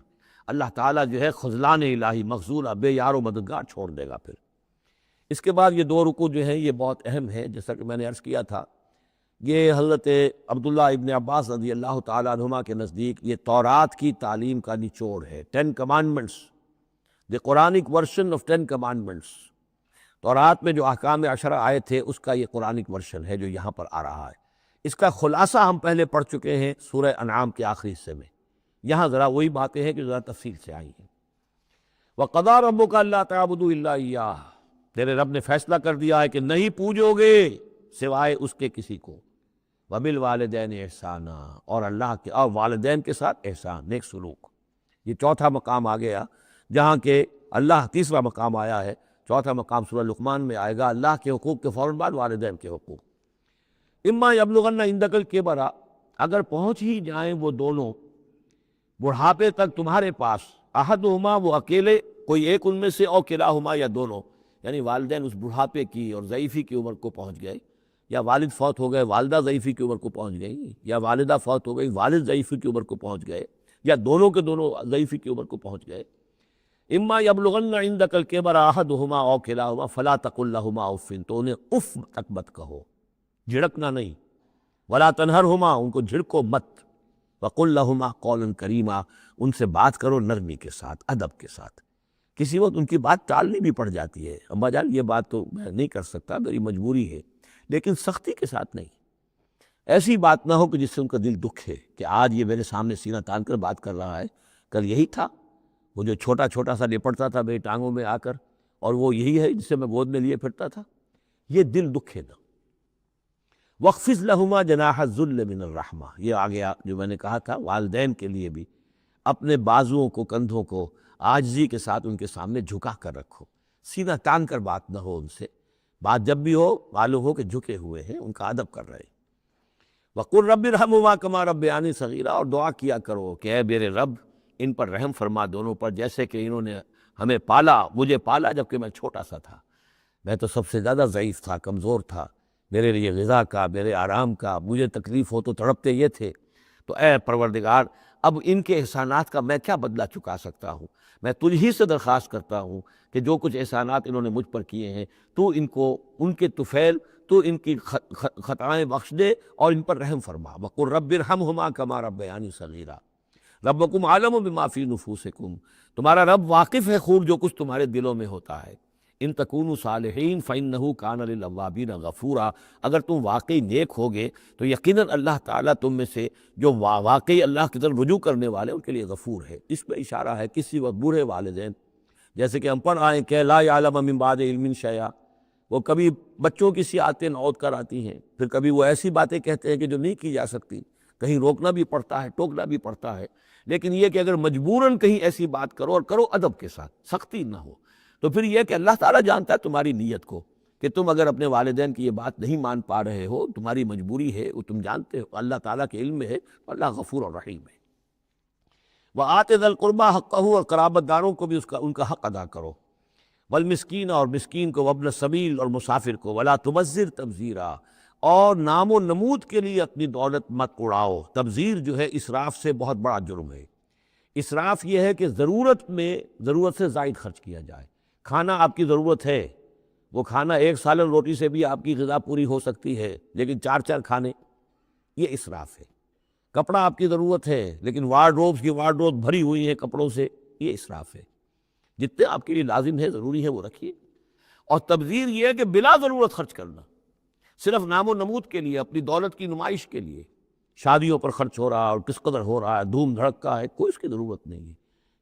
اللہ تعالیٰ جو ہے خذلان الہی مخذولا، بے یار و مددگار چھوڑ دے گا۔ پھر اس کے بعد یہ 2 رکوع جو ہیں یہ بہت اہم ہے، جیسا کہ میں نے عرض کیا تھا، یہ حضرت عبداللہ ابن عباس رضی اللہ تعالیٰ عنہما کے نزدیک یہ تورات کی تعلیم کا نچوڑ ہے، 10 commandments، the Quranic version of 10 commandments۔ تورات میں جو احکام 10 آئے تھے اس کا یہ قرآنک ورژن ہے جو یہاں پر آ رہا ہے۔ اس کا خلاصہ ہم پہلے پڑھ چکے ہیں سورہ انعام کے آخری حصے میں، یہاں ذرا وہی باتیں ہیں کہ ذرا تفصیل سے آئی ہیں۔ وَقَضَىٰ رَبُّكَ أَلَّا تَعْبُدُوا إِلَّا إِيَّاهُ، تیرے رب نے فیصلہ کر دیا ہے کہ نہیں پوجو گے سوائے اس کے کسی کو۔ وَبِالْوَالِدَيْنِ إِحْسَانًا، اور اللہ کے اور والدین کے ساتھ احسان، نیک سلوک۔ یہ چوتھا مقام آ گیا، جہاں کہ اللہ تیسرا مقام آیا ہے، چوتھا مقام سورہ لقمان میں آئے گا، اللہ کے حقوق کے فوراً بعد والدین کے حقوق۔ اما یبلغن عندک الکبر، اگر پہنچ ہی جائیں وہ دونوں بڑھاپے تک تمہارے پاس، احدہما، وہ اکیلے کوئی ایک ان میں سے، او کلاہما، یا دونوں، یعنی والدین اس بڑھاپے کی اور ضعیفی کی عمر کو پہنچ گئے، یا والد فوت ہو گئے والدہ ضعیفی کی عمر کو پہنچ گئی، یا والدہ فوت ہو گئی والد ضعیفی کی عمر کو پہنچ گئے، یا دونوں کے دونوں ضعیفی کی عمر کو پہنچ گئے۔ اما یبلغن عندک الکبر احدہما او کلاہما فلا تقل لہما اف، تو انہیں اف تک مت کہو، جھڑکنا نہیں، ولا تنہرہما، ان کو جھڑکو مت، وقل لہما قولا کریما، ان سے بات کرو نرمی کے ساتھ، ادب کے ساتھ۔ کسی وقت ان کی بات ٹالنی بھی پڑ جاتی ہے، اماں جان یہ بات تو میں نہیں کر سکتا، میری مجبوری ہے، لیکن سختی کے ساتھ نہیں۔ ایسی بات نہ ہو کہ جس سے ان کا دل دکھے کہ آج یہ میرے سامنے سینہ تان کر بات کر رہا ہے، کل یہی تھا وہ جو چھوٹا چھوٹا سا لپٹتا تھا میری ٹانگوں میں آ کر، اور وہ یہی ہے جسے میں گود میں لیے پھرتا تھا، یہ دل دکھے نہ۔ وَاخْفِضْ لَهُمَا جَنَاحَ الذُّلِّ مِنَ الرَّحْمَةِ، یہ آ گیا جو میں نے کہا تھا، والدین کے لیے بھی اپنے بازوؤں کو، کندھوں کو عاجزی کے ساتھ ان کے سامنے جھکا کر رکھو، سینہ تان کر بات نہ ہو ان سے، بات جب بھی ہو معلوم ہو کہ جھکے ہوئے ہیں، ان کا ادب کر رہے۔ وَقُلْ رَبِّ ارْحَمْهُمَا كَمَا رَبَّيَانِي صَغِيرًا، اور دعا کیا کرو کہ اے میرے رب ان پر رحم فرما دونوں پر، جیسے کہ انہوں نے ہمیں پالا، مجھے پالا جبکہ میں چھوٹا سا تھا، میں تو سب سے زیادہ ضعیف تھا، کمزور تھا، میرے لیے غذا کا، میرے آرام کا، مجھے تکلیف ہو تو تڑپتے یہ تھے، تو اے پروردگار اب ان کے احسانات کا میں کیا بدلہ چکا سکتا ہوں، میں تجھ ہی سے درخواست کرتا ہوں کہ جو کچھ احسانات انہوں نے مجھ پر کیے ہیں تو ان کو، ان کے طفیل، تو ان کی خطائیں بخش دے اور ان پر رحم فرما۔ وَقُلْ رَبِّ ارْحَمْهُمَا كَمَا رَبَّيَانِي صَغِيرًا رَبُّكُمْ أَعْلَمُ بِمَا فِي نُفُوسِكُمْ، تمہارا رب واقف ہے خوب جو کچھ تمہارے دلوں میں ہوتا ہے۔ ان تکونوا صالحین فإنہ کان للأوابین غفورا، اگر تم واقعی نیک ہوگے تو یقیناً اللہ تعالیٰ تم میں سے جو واقعی اللہ کی طرف رجوع کرنے والے ان کے لیے غفور ہے۔ اس میں اشارہ ہے کسی وقت بوڑھے والدین، جیسے کہ ہم پڑھ آئیں کہ لا یعلم من بعد علم شیئا، وہ کبھی بچوں کی سی آتیں نوت کر آتی ہیں، پھر کبھی وہ ایسی باتیں کہتے ہیں کہ جو نہیں کی جا سکتی، کہیں روکنا بھی پڑتا ہے، ٹوکنا بھی پڑتا ہے، لیکن یہ کہ اگر مجبوراً کہیں ایسی بات کرو اور کرو ادب کے ساتھ، سختی نہ ہو، تو پھر یہ کہ اللہ تعالیٰ جانتا ہے تمہاری نیت کو، کہ تم اگر اپنے والدین کی یہ بات نہیں مان پا رہے ہو، تمہاری مجبوری ہے، وہ تم جانتے ہو، اللہ تعالیٰ کے علم میں ہے، اللہ غفور اور رحیم ہے۔ وَآتِ ذَا الْقُرْبَىٰ حَقَّهُ، اور قرابت داروں کو بھی ان کا حق ادا کرو، والمسکین، اور مسکین کو، وابن السبیل، اور مسافر کو، ولا تبذر تبذیرا، اور نام و نمود کے لیے اپنی دولت مت اڑاؤ۔ تبذیر جو ہے اسراف سے بہت بڑا جرم ہے۔ اسراف یہ ہے کہ ضرورت میں ضرورت سے زائد خرچ کیا جائے۔ کھانا آپ کی ضرورت ہے، وہ کھانا ایک سالن روٹی سے بھی آپ کی غذا پوری ہو سکتی ہے، لیکن چار چار کھانے، یہ اسراف ہے۔ کپڑا آپ کی ضرورت ہے، لیکن وارڈروبس کی وارڈروب بھری ہوئی ہیں کپڑوں سے، یہ اسراف ہے۔ جتنے آپ کے لیے لازم ہے، ضروری ہے، وہ رکھیے۔ اور تبذیر یہ ہے کہ بلا ضرورت خرچ کرنا، صرف نام و نمود کے لیے، اپنی دولت کی نمائش کے لیے، شادیوں پر خرچ ہو رہا ہے اور کس قدر ہو رہا ہے، دھوم دھڑکا ہے، کوئی اس کی ضرورت نہیں ہے۔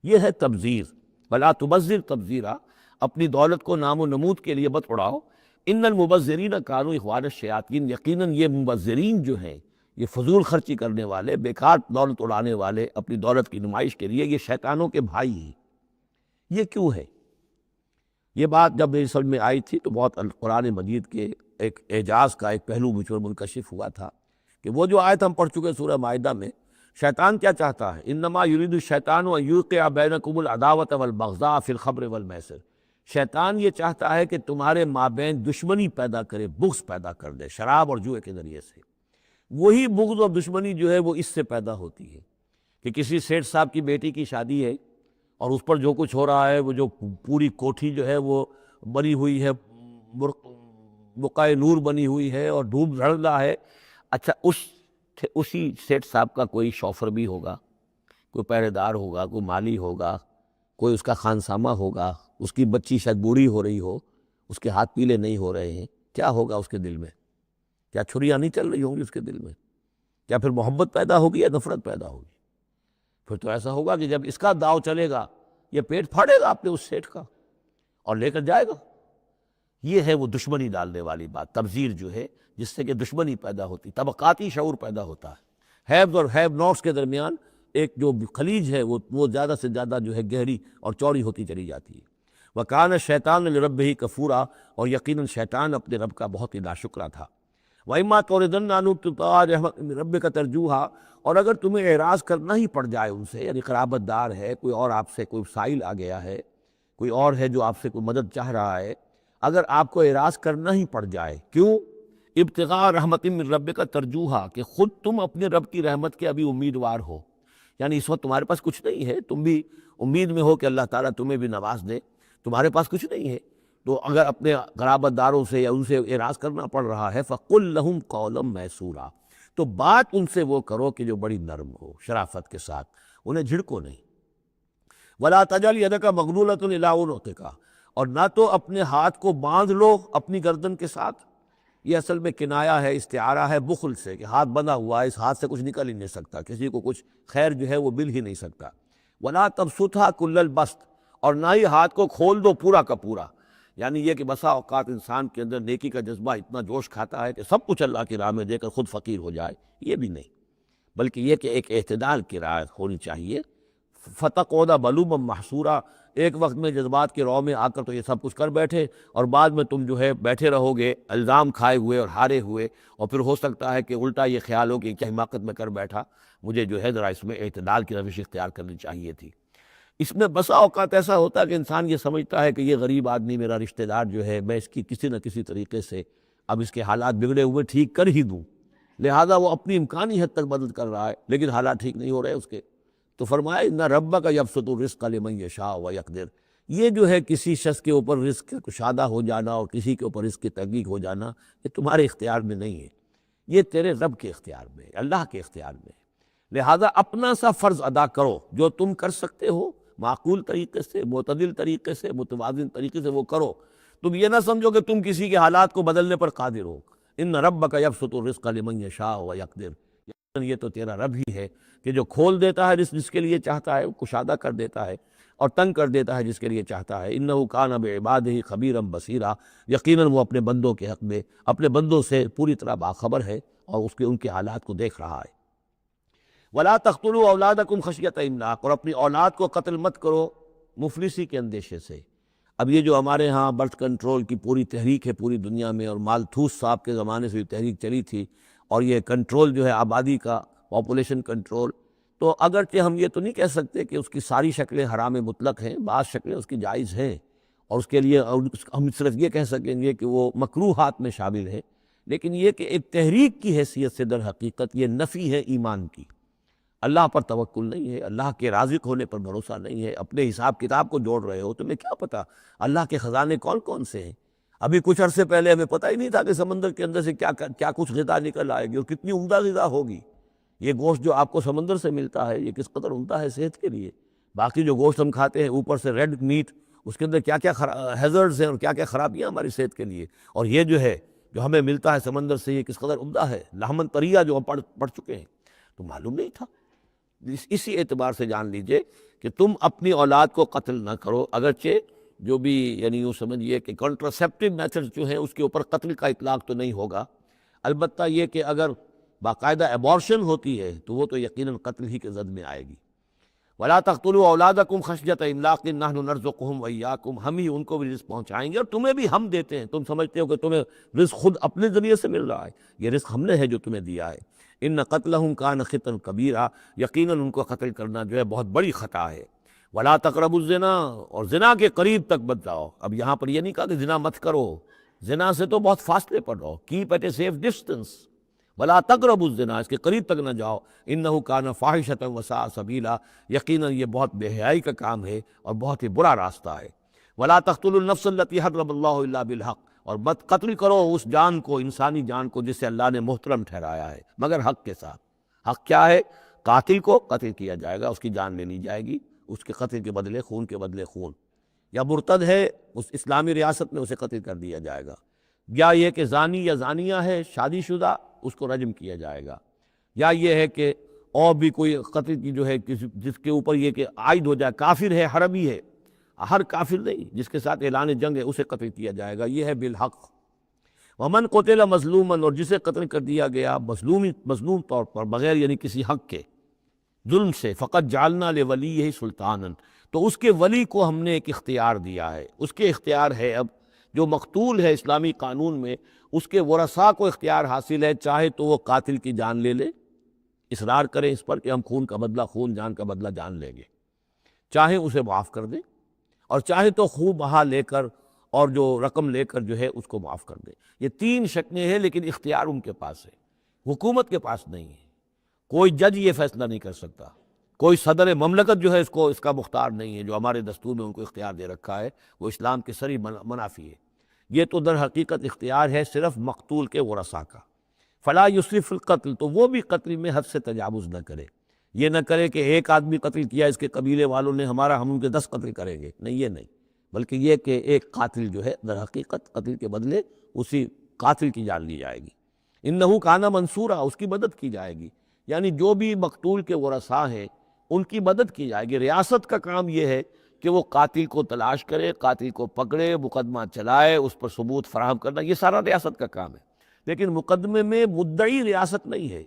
یہ ہے تبذیر۔ بلا تبذر تبذیرا، اپنی دولت کو نام و نمود کے لیے مت اڑاؤ۔ ان المبذرین کانوا اخوان الشیاطین، یقیناً یہ مبذرین جو ہیں، یہ فضول خرچی کرنے والے، بیکار دولت اڑانے والے، اپنی دولت کی نمائش کے لیے، یہ شیطانوں کے بھائی ہیں۔ یہ کیوں ہے؟ یہ بات جب میری سمجھ میں آئی تھی تو بہت قرآن مجید کے ایک اعجاز کا ایک پہلو مجھ پر منکشف ہوا تھا کہ وہ جو آیت ہم پڑھ چکے سورہ مائدہ میں، شیطان کیا چاہتا ہے؟ انما یرید الشیطان ان یوقع بینکم العداوۃ والبغضاء فی الخمر والمیسر۔ شیطان یہ چاہتا ہے کہ تمہارے مابین دشمنی پیدا کرے، بغض پیدا کر دے شراب اور جوئے کے ذریعے سے۔ وہی بغض اور دشمنی جو ہے وہ اس سے پیدا ہوتی ہے کہ کسی سیٹھ صاحب کی بیٹی کی شادی ہے اور اس پر جو کچھ ہو رہا ہے، وہ جو پوری کوٹھی جو ہے وہ بنی ہوئی ہے، بقائے نور بنی ہوئی ہے اور دھوپ دھڑ رہا ہے۔ اچھا، اسی سیٹھ صاحب کا کوئی شوفر بھی ہوگا، کوئی پہرے دار ہوگا، کوئی مالی ہوگا، کوئی اس کا خانسامہ ہوگا، اس کی بچی شاید بوڑھی ہو رہی ہو، اس کے ہاتھ پیلے نہیں ہو رہے ہیں، کیا ہوگا اس کے دل میں؟ کیا چھریاں نہیں چل رہی ہوں گی اس کے دل میں؟ کیا پھر محبت پیدا ہوگی یا نفرت پیدا ہوگی؟ پھر تو ایسا ہوگا کہ جب اس کا داؤ چلے گا، یہ پیٹ پھاڑے گا اپنے اس سیٹھ کا اور لے کر جائے گا۔ یہ ہے وہ دشمنی ڈالنے والی بات، تبذیر جو ہے، جس سے کہ دشمنی پیدا ہوتی، طبقاتی شعور پیدا ہوتا ہے۔ ہیوز اور ہیو ناٹس کے درمیان ایک جو خلیج ہے وہ زیادہ سے زیادہ جو ہے گہری اور چوڑی ہوتی چلی جاتی ہے۔ وَكَانَ الشَّيْطَانُ لِرَبِّهِ كَفُورًا، اور یقیناً شیطان اپنے رب کا بہت ہی ناشکرا تھا۔ وَإِمَّا تُعْرِضَنَّ عَنْهُمْ ابْتِغَاءَ رَحْمَةٍ مِّن رَّبِّكَ تَرْجُوهَا، اور اگر تمہیں اعراض کرنا ہی پڑ جائے ان سے، یعنی قرابت دار ہے، کوئی اور آپ سے کوئی سائل آ گیا ہے، کوئی اور ہے جو آپ سے کوئی مدد چاہ رہا ہے، اگر آپ کو اعراض کرنا ہی پڑ جائے، کیوں؟ ابتغاء رحمت من ربک ترجوہا، کہ خود تم اپنے رب کی رحمت کے ابھی امیدوار ہو، یعنی اس وقت تمہارے پاس کچھ نہیں ہے، تم بھی امید میں ہو کہ اللہ تعالیٰ تمہیں بھی نواز دے، تمہارے پاس کچھ نہیں ہے، تو اگر اپنے قرابت داروں سے یا ان سے اعراض کرنا پڑ رہا ہے، فَقُلْ لَهُمْ قَوْلًا مَيْسُورًا، تو بات ان سے وہ کرو کہ جو بڑی نرم ہو، شرافت کے ساتھ، انہیں جھڑکو نہیں۔ وَلَا تَجْعَلْ يَدَكَ مَغْلُولَةً إِلَىٰ عُنُقِكَ، اور نہ تو اپنے ہاتھ کو باندھ لو اپنی گردن کے ساتھ، یہ اصل میں کنایا ہے، استعارہ ہے بخل سے، کہ ہاتھ بندھا ہوا ہے، اس ہاتھ سے کچھ نکل ہی نہیں سکتا، کسی کو کچھ خیر جو ہے وہ مل ہی نہیں سکتا۔ وَلَا تَبْسُطْهَا كُلَّ الْبَسْطِ، اور نہ ہی ہاتھ کو کھول دو پورا کا پورا، یعنی یہ کہ بسا اوقات انسان کے اندر نیکی کا جذبہ اتنا جوش کھاتا ہے کہ سب کچھ اللہ کی راہ میں دے کر خود فقیر ہو جائے، یہ بھی نہیں، بلکہ یہ کہ ایک اعتدال کی رعایت ہونی چاہیے۔ فَتَقْعُدَ مَلُومًا مَحْسُورًا، ایک وقت میں جذبات کے رو میں آ کر تو یہ سب کچھ کر بیٹھے، اور بعد میں تم جو ہے بیٹھے رہو گے الزام کھائے ہوئے اور ہارے ہوئے، اور پھر ہو سکتا ہے کہ الٹا یہ خیال ہو کہ کیا حماقت میں کر بیٹھا، مجھے جو ہے ذرا اس میں اعتدال کی روش اختیار کرنی چاہیے تھی۔ اس میں بسا اوقات ایسا ہوتا ہے کہ انسان یہ سمجھتا ہے کہ یہ غریب آدمی میرا رشتہ دار جو ہے، میں اس کی کسی نہ کسی طریقے سے اب اس کے حالات بگڑے ہوئے ٹھیک کر ہی دوں، لہٰذا وہ اپنی امکانی حد تک مدد کر رہا ہے، لیکن حالات ٹھیک نہیں ہو رہے اس کے، تو فرمایا اِنَّ رَبَّكَ يَبْسُطُ الرِّزْقَ لِمَن يَشَاءُ وَيَقْدِرُ، یہ جو ہے کسی شخص کے اوپر رزق کشادہ ہو جانا اور کسی کے اوپر رزق کی تحقیق ہو جانا، یہ تمہارے اختیار میں نہیں ہے، یہ تیرے رب کے اختیار میں ہے، اللہ کے اختیار میں ہے۔ لہٰذا اپنا سا فرض ادا کرو، جو تم کر سکتے ہو معقول طریقے سے، معتدل طریقے سے، متوازن طریقے سے وہ کرو، تم یہ نہ سمجھو کہ تم کسی کے حالات کو بدلنے پر قادر ہو۔ اِنَّ رَبَّكَ يَبْسُطُ الرِّزْقَ لِمَن يَشَاءُ وَيَقْدِرُ، یہ تو تیرا رب ہی ہے کہ جو کھول دیتا ہے جس کے لیے چاہتا ہے، کشادہ کر دیتا ہے، اور تنگ کر دیتا ہے جس کے لیے چاہتا ہے۔ اِنَّهُ كَانَ بِعِبَادِهِ خَبِيرًا بَصِيرًا، یقیناً وہ اپنے بندوں کے حق میں اپنے بندوں سے پوری طرح باخبر ہے اور ان کے حالات کو دیکھ رہا ہے۔ وَلَا تَقْتُلُوا أَوْلَادَكُمْ خَشْيَةَ إِمْلَاقٍ، اور اپنی اولاد کو قتل مت کرو مفلسی کے اندیشے سے۔ اب یہ جو ہمارے ہاں برتھ کنٹرول کی پوری تحریک ہے پوری دنیا میں، اور مالتھوس صاحب کے زمانے سے یہ تحریک چلی تھی، اور یہ کنٹرول جو ہے آبادی کا، پاپولیشن کنٹرول، تو اگرچہ ہم یہ تو نہیں کہہ سکتے کہ اس کی ساری شکلیں حرام مطلق ہیں، بعض شکلیں اس کی جائز ہیں، اور اس کے لیے ہم صرف یہ کہہ سکیں گے کہ وہ مکروہات میں شامل ہیں، لیکن یہ کہ ایک تحریک کی حیثیت سے در حقیقت یہ نفی ہے ایمان کی۔ اللہ پر توکل نہیں ہے، اللہ کے رازق ہونے پر بھروسہ نہیں ہے، اپنے حساب کتاب کو جوڑ رہے ہو، تمہیں کیا پتا اللہ کے خزانے کون کون سے ہیں؟ ابھی کچھ عرصے پہلے ہمیں پتہ ہی نہیں تھا کہ سمندر کے اندر سے کیا کچھ غذا نکل آئے گی اور کتنی عمدہ غذا ہوگی۔ یہ گوشت جو آپ کو سمندر سے ملتا ہے یہ کس قدر عمدہ ہے صحت کے لیے۔ باقی جو گوشت ہم کھاتے ہیں اوپر سے ریڈ میٹ، اس کے اندر کیا کیا ہیزرڈز ہیں اور کیا کیا خرابیاں ہماری صحت کے لیے، اور یہ جو ہے جو ہمیں ملتا ہے سمندر سے یہ کس قدر عمدہ ہے، لحمن طریہ جو ہم پڑھ چکے ہیں، تو معلوم نہیں تھا۔ اسی اعتبار سے جان لیجئے کہ تم اپنی اولاد کو قتل نہ کرو، اگرچہ جو بھی یعنی یوں سمجھیے کہ کنٹراسیپٹیو میتھڈ جو ہیں اس کے اوپر قتل کا اطلاق تو نہیں ہوگا، البتہ یہ کہ اگر باقاعدہ ایبارشن ہوتی ہے تو وہ تو یقیناً قتل ہی کے زد میں آئے گی۔ وَلَا تَقْتُلُوا أَوْلَادَكُمْ خَشْيَةَ إِمْلَاقٍ نَحْنُ نَرْزُقُهُمْ وَإِيَّاكُمْ، ہم ہی ان کو بھی رزق پہنچائیں گے اور تمہیں بھی ہم دیتے ہیں۔ تم سمجھتے ہو کہ تمہیں رزق خود اپنے ذریعے سے مل رہا ہے، یہ رزق ہم نے ہے جو تمہیں دیا ہے۔ إِنَّ قَتْلَهُمْ كَانَ خِطًا كَبِيرًا، یقیناً ان کو قتل کرنا جو ہے بہت بڑی خطا ہے۔ وَلَا تَقْرَبُوا الزِّنَا، اور زنا کے قریب تک مت جاؤ۔ اب یہاں پر یہ نہیں کہا کہ زنا مت کرو، زنا سے تو بہت فاصلے پر رہو، keep at a safe distance. وَلَا تَقْرَبُوا الزِّنَا، اس کے قریب تک نہ جاؤ، إِنَّهُ كَانَ فَاحِشَةً وَسَاءَ سَبِيلًا، یقیناً یہ بہت بے حیائی کا کام ہے اور بہت ہی برا راستہ ہے۔ وَلَا تَقْتُلُوا النَّفْسَ الَّتِي حَرَّمَ اللَّهُ إِلَّا بِالْحَقِّ، اور مت قتل کرو اس جان کو، انسانی جان کو جسے اللہ نے محترم ٹھہرایا ہے، مگر حق کے ساتھ۔ حق کیا ہے؟ قاتل کو قتل کیا جائے گا، اس کی جان لینی جائے گی، اس کے قتل کے بدلے خون کے بدلے خون، یا مرتد ہے اس اسلامی ریاست میں اسے قتل کر دیا جائے گا، یا یہ کہ زانی یا زانیہ ہے شادی شدہ اس کو رجم کیا جائے گا، یا یہ ہے کہ اور بھی کوئی قتل کی جو ہے جس کے اوپر یہ کہ عائد ہو جائے، کافر ہے حربی ہے، ہر کافر نہیں، جس کے ساتھ اعلان جنگ ہے اسے قتل کیا جائے گا، یہ ہے بالحق۔ ومن قتل مظلوما، اور جسے قتل کر دیا گیا مظلوم طور پر بغیر یعنی کسی حق کے ظلم سے، فقط جعلنا لولیہ سلطانا، تو اس کے ولی کو ہم نے ایک اختیار دیا ہے، اس کے اختیار ہے اب جو مقتول ہے اسلامی قانون میں اس کے ورثاء کو اختیار حاصل ہے، چاہے تو وہ قاتل کی جان لے لے، اصرار کریں اس پر کہ ہم خون کا بدلہ خون، جان کا بدلہ جان لیں گے، چاہے اسے معاف کر دیں، اور چاہے تو خوب بہا لے کر اور جو رقم لے کر جو ہے اس کو معاف کر دیں۔ یہ تین شکلیں ہیں، لیکن اختیار ان کے پاس ہے، حکومت کے پاس نہیں ہے۔ کوئی جج یہ فیصلہ نہیں کر سکتا، کوئی صدر مملکت جو ہے اس کا مختار نہیں ہے، جو ہمارے دستور میں ان کو اختیار دے رکھا ہے وہ اسلام کے صریح منافی ہے۔ یہ تو در حقیقت اختیار ہے صرف مقتول کے ورثاء کا۔ فلا یسرف فی القتل، تو وہ بھی قتل میں حد سے تجاوز نہ کرے، یہ نہ کرے کہ ایک آدمی قتل کیا اس کے قبیلے والوں نے ہم ان کے 10 قتل کریں گے، نہیں، یہ نہیں، بلکہ یہ کہ ایک قاتل جو ہے در حقیقت قتل کے بدلے اسی قاتل کی جان لی جائے گی۔ انہ کان منصورا، اس کی مدد کی جائے گی، یعنی جو بھی مقتول کے ورثاء ہیں ان کی مدد کی جائے گی۔ ریاست کا کام یہ ہے کہ وہ قاتل کو تلاش کرے، قاتل کو پکڑے، مقدمہ چلائے، اس پر ثبوت فراہم کرنا، یہ سارا ریاست کا کام ہے۔ لیکن مقدمے میں مدعی ریاست نہیں ہے۔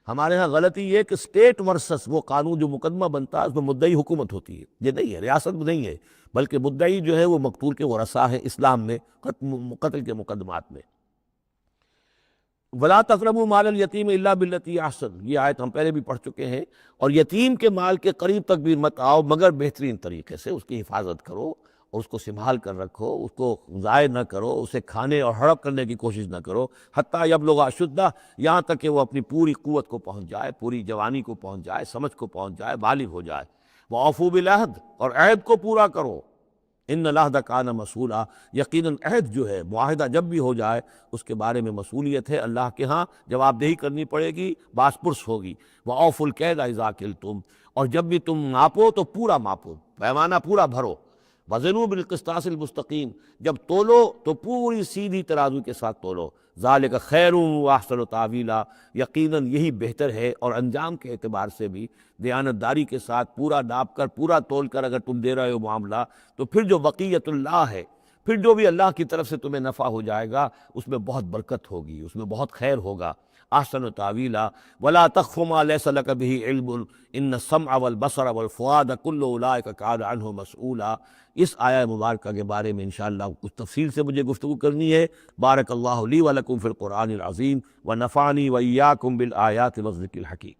ہمارے ہاں غلطی یہ کہ اسٹیٹ ورسس وہ قانون جو مقدمہ بنتا ہے اس میں مدعی حکومت ہوتی ہے، یہ نہیں ہے، ریاست نہیں ہے، بلکہ مدعی جو ہے وہ مقتول کے ورثاء ہیں اسلام میں قتل کے مقدمات میں۔ وَلَا تَقْرَبُوا مَالَ الْيَتِيمِ إِلَّا بِالَّتِي أَحْسَنُ، یہ آیت ہم پہلے بھی پڑھ چکے ہیں، اور یتیم کے مال کے قریب تک بھی مت آؤ مگر بہترین طریقے سے، اس کی حفاظت کرو اور اس کو سنبھال کر رکھو، اس کو ضائع نہ کرو، اسے کھانے اور ہڑپ کرنے کی کوشش نہ کرو، حتیٰ یبلغ اشدہ، یہاں تک کہ وہ اپنی پوری قوت کو پہنچ جائے، پوری جوانی کو پہنچ جائے، سمجھ کو پہنچ جائے، بالغ ہو جائے۔ وَأَوْفُوا بِالْعَہْدِ، اور عہد کو پورا کرو، ان العہد کان مسئولا، یقیناً عہد جو ہے معاہدہ جب بھی ہو جائے اس کے بارے میں مسئولیت ہے، اللہ کے ہاں جواب دہی کرنی پڑے گی، باس پرس ہوگی۔ وَأَوْفُوا الْكَيْلَ إِذَا كِلْتُمْ، اور جب بھی تم ناپو تو پورا ماپو، پیمانہ پورا بھرو۔ وَزِنُوا بِالْقِسْطَاسِ الْمُسْتَقِيمِ، جب تولو تو پوری سیدھی ترازو کے ساتھ تولو۔ ذَلِكَ خَيْرٌ وَأَحْسَنُ تَأْوِيلًا، یقیناً یہی بہتر ہے، اور انجام کے اعتبار سے بھی دیانتداری کے ساتھ پورا ناپ کر پورا تول کر اگر تم دے رہے ہو معاملہ، تو پھر جو بقیت اللہ ہے، پھر جو بھی اللہ کی طرف سے تمہیں نفع ہو جائے گا اس میں بہت برکت ہوگی، اس میں بہت خیر ہوگا۔ احسن تاویلا ولا تخف ما ليس لك به علم ان السمع والبصر والفؤاد كل اولئك كان عنه مسؤولا۔ اس آیہ مبارکہ کے بارے میں انشاءاللہ کچھ تفصیل سے مجھے گفتگو کرنی ہے۔ بارک اللہ لی ولکم فی القرآن العظیم ونفعنی وإیاکم بالآیات والذکر الحکیم۔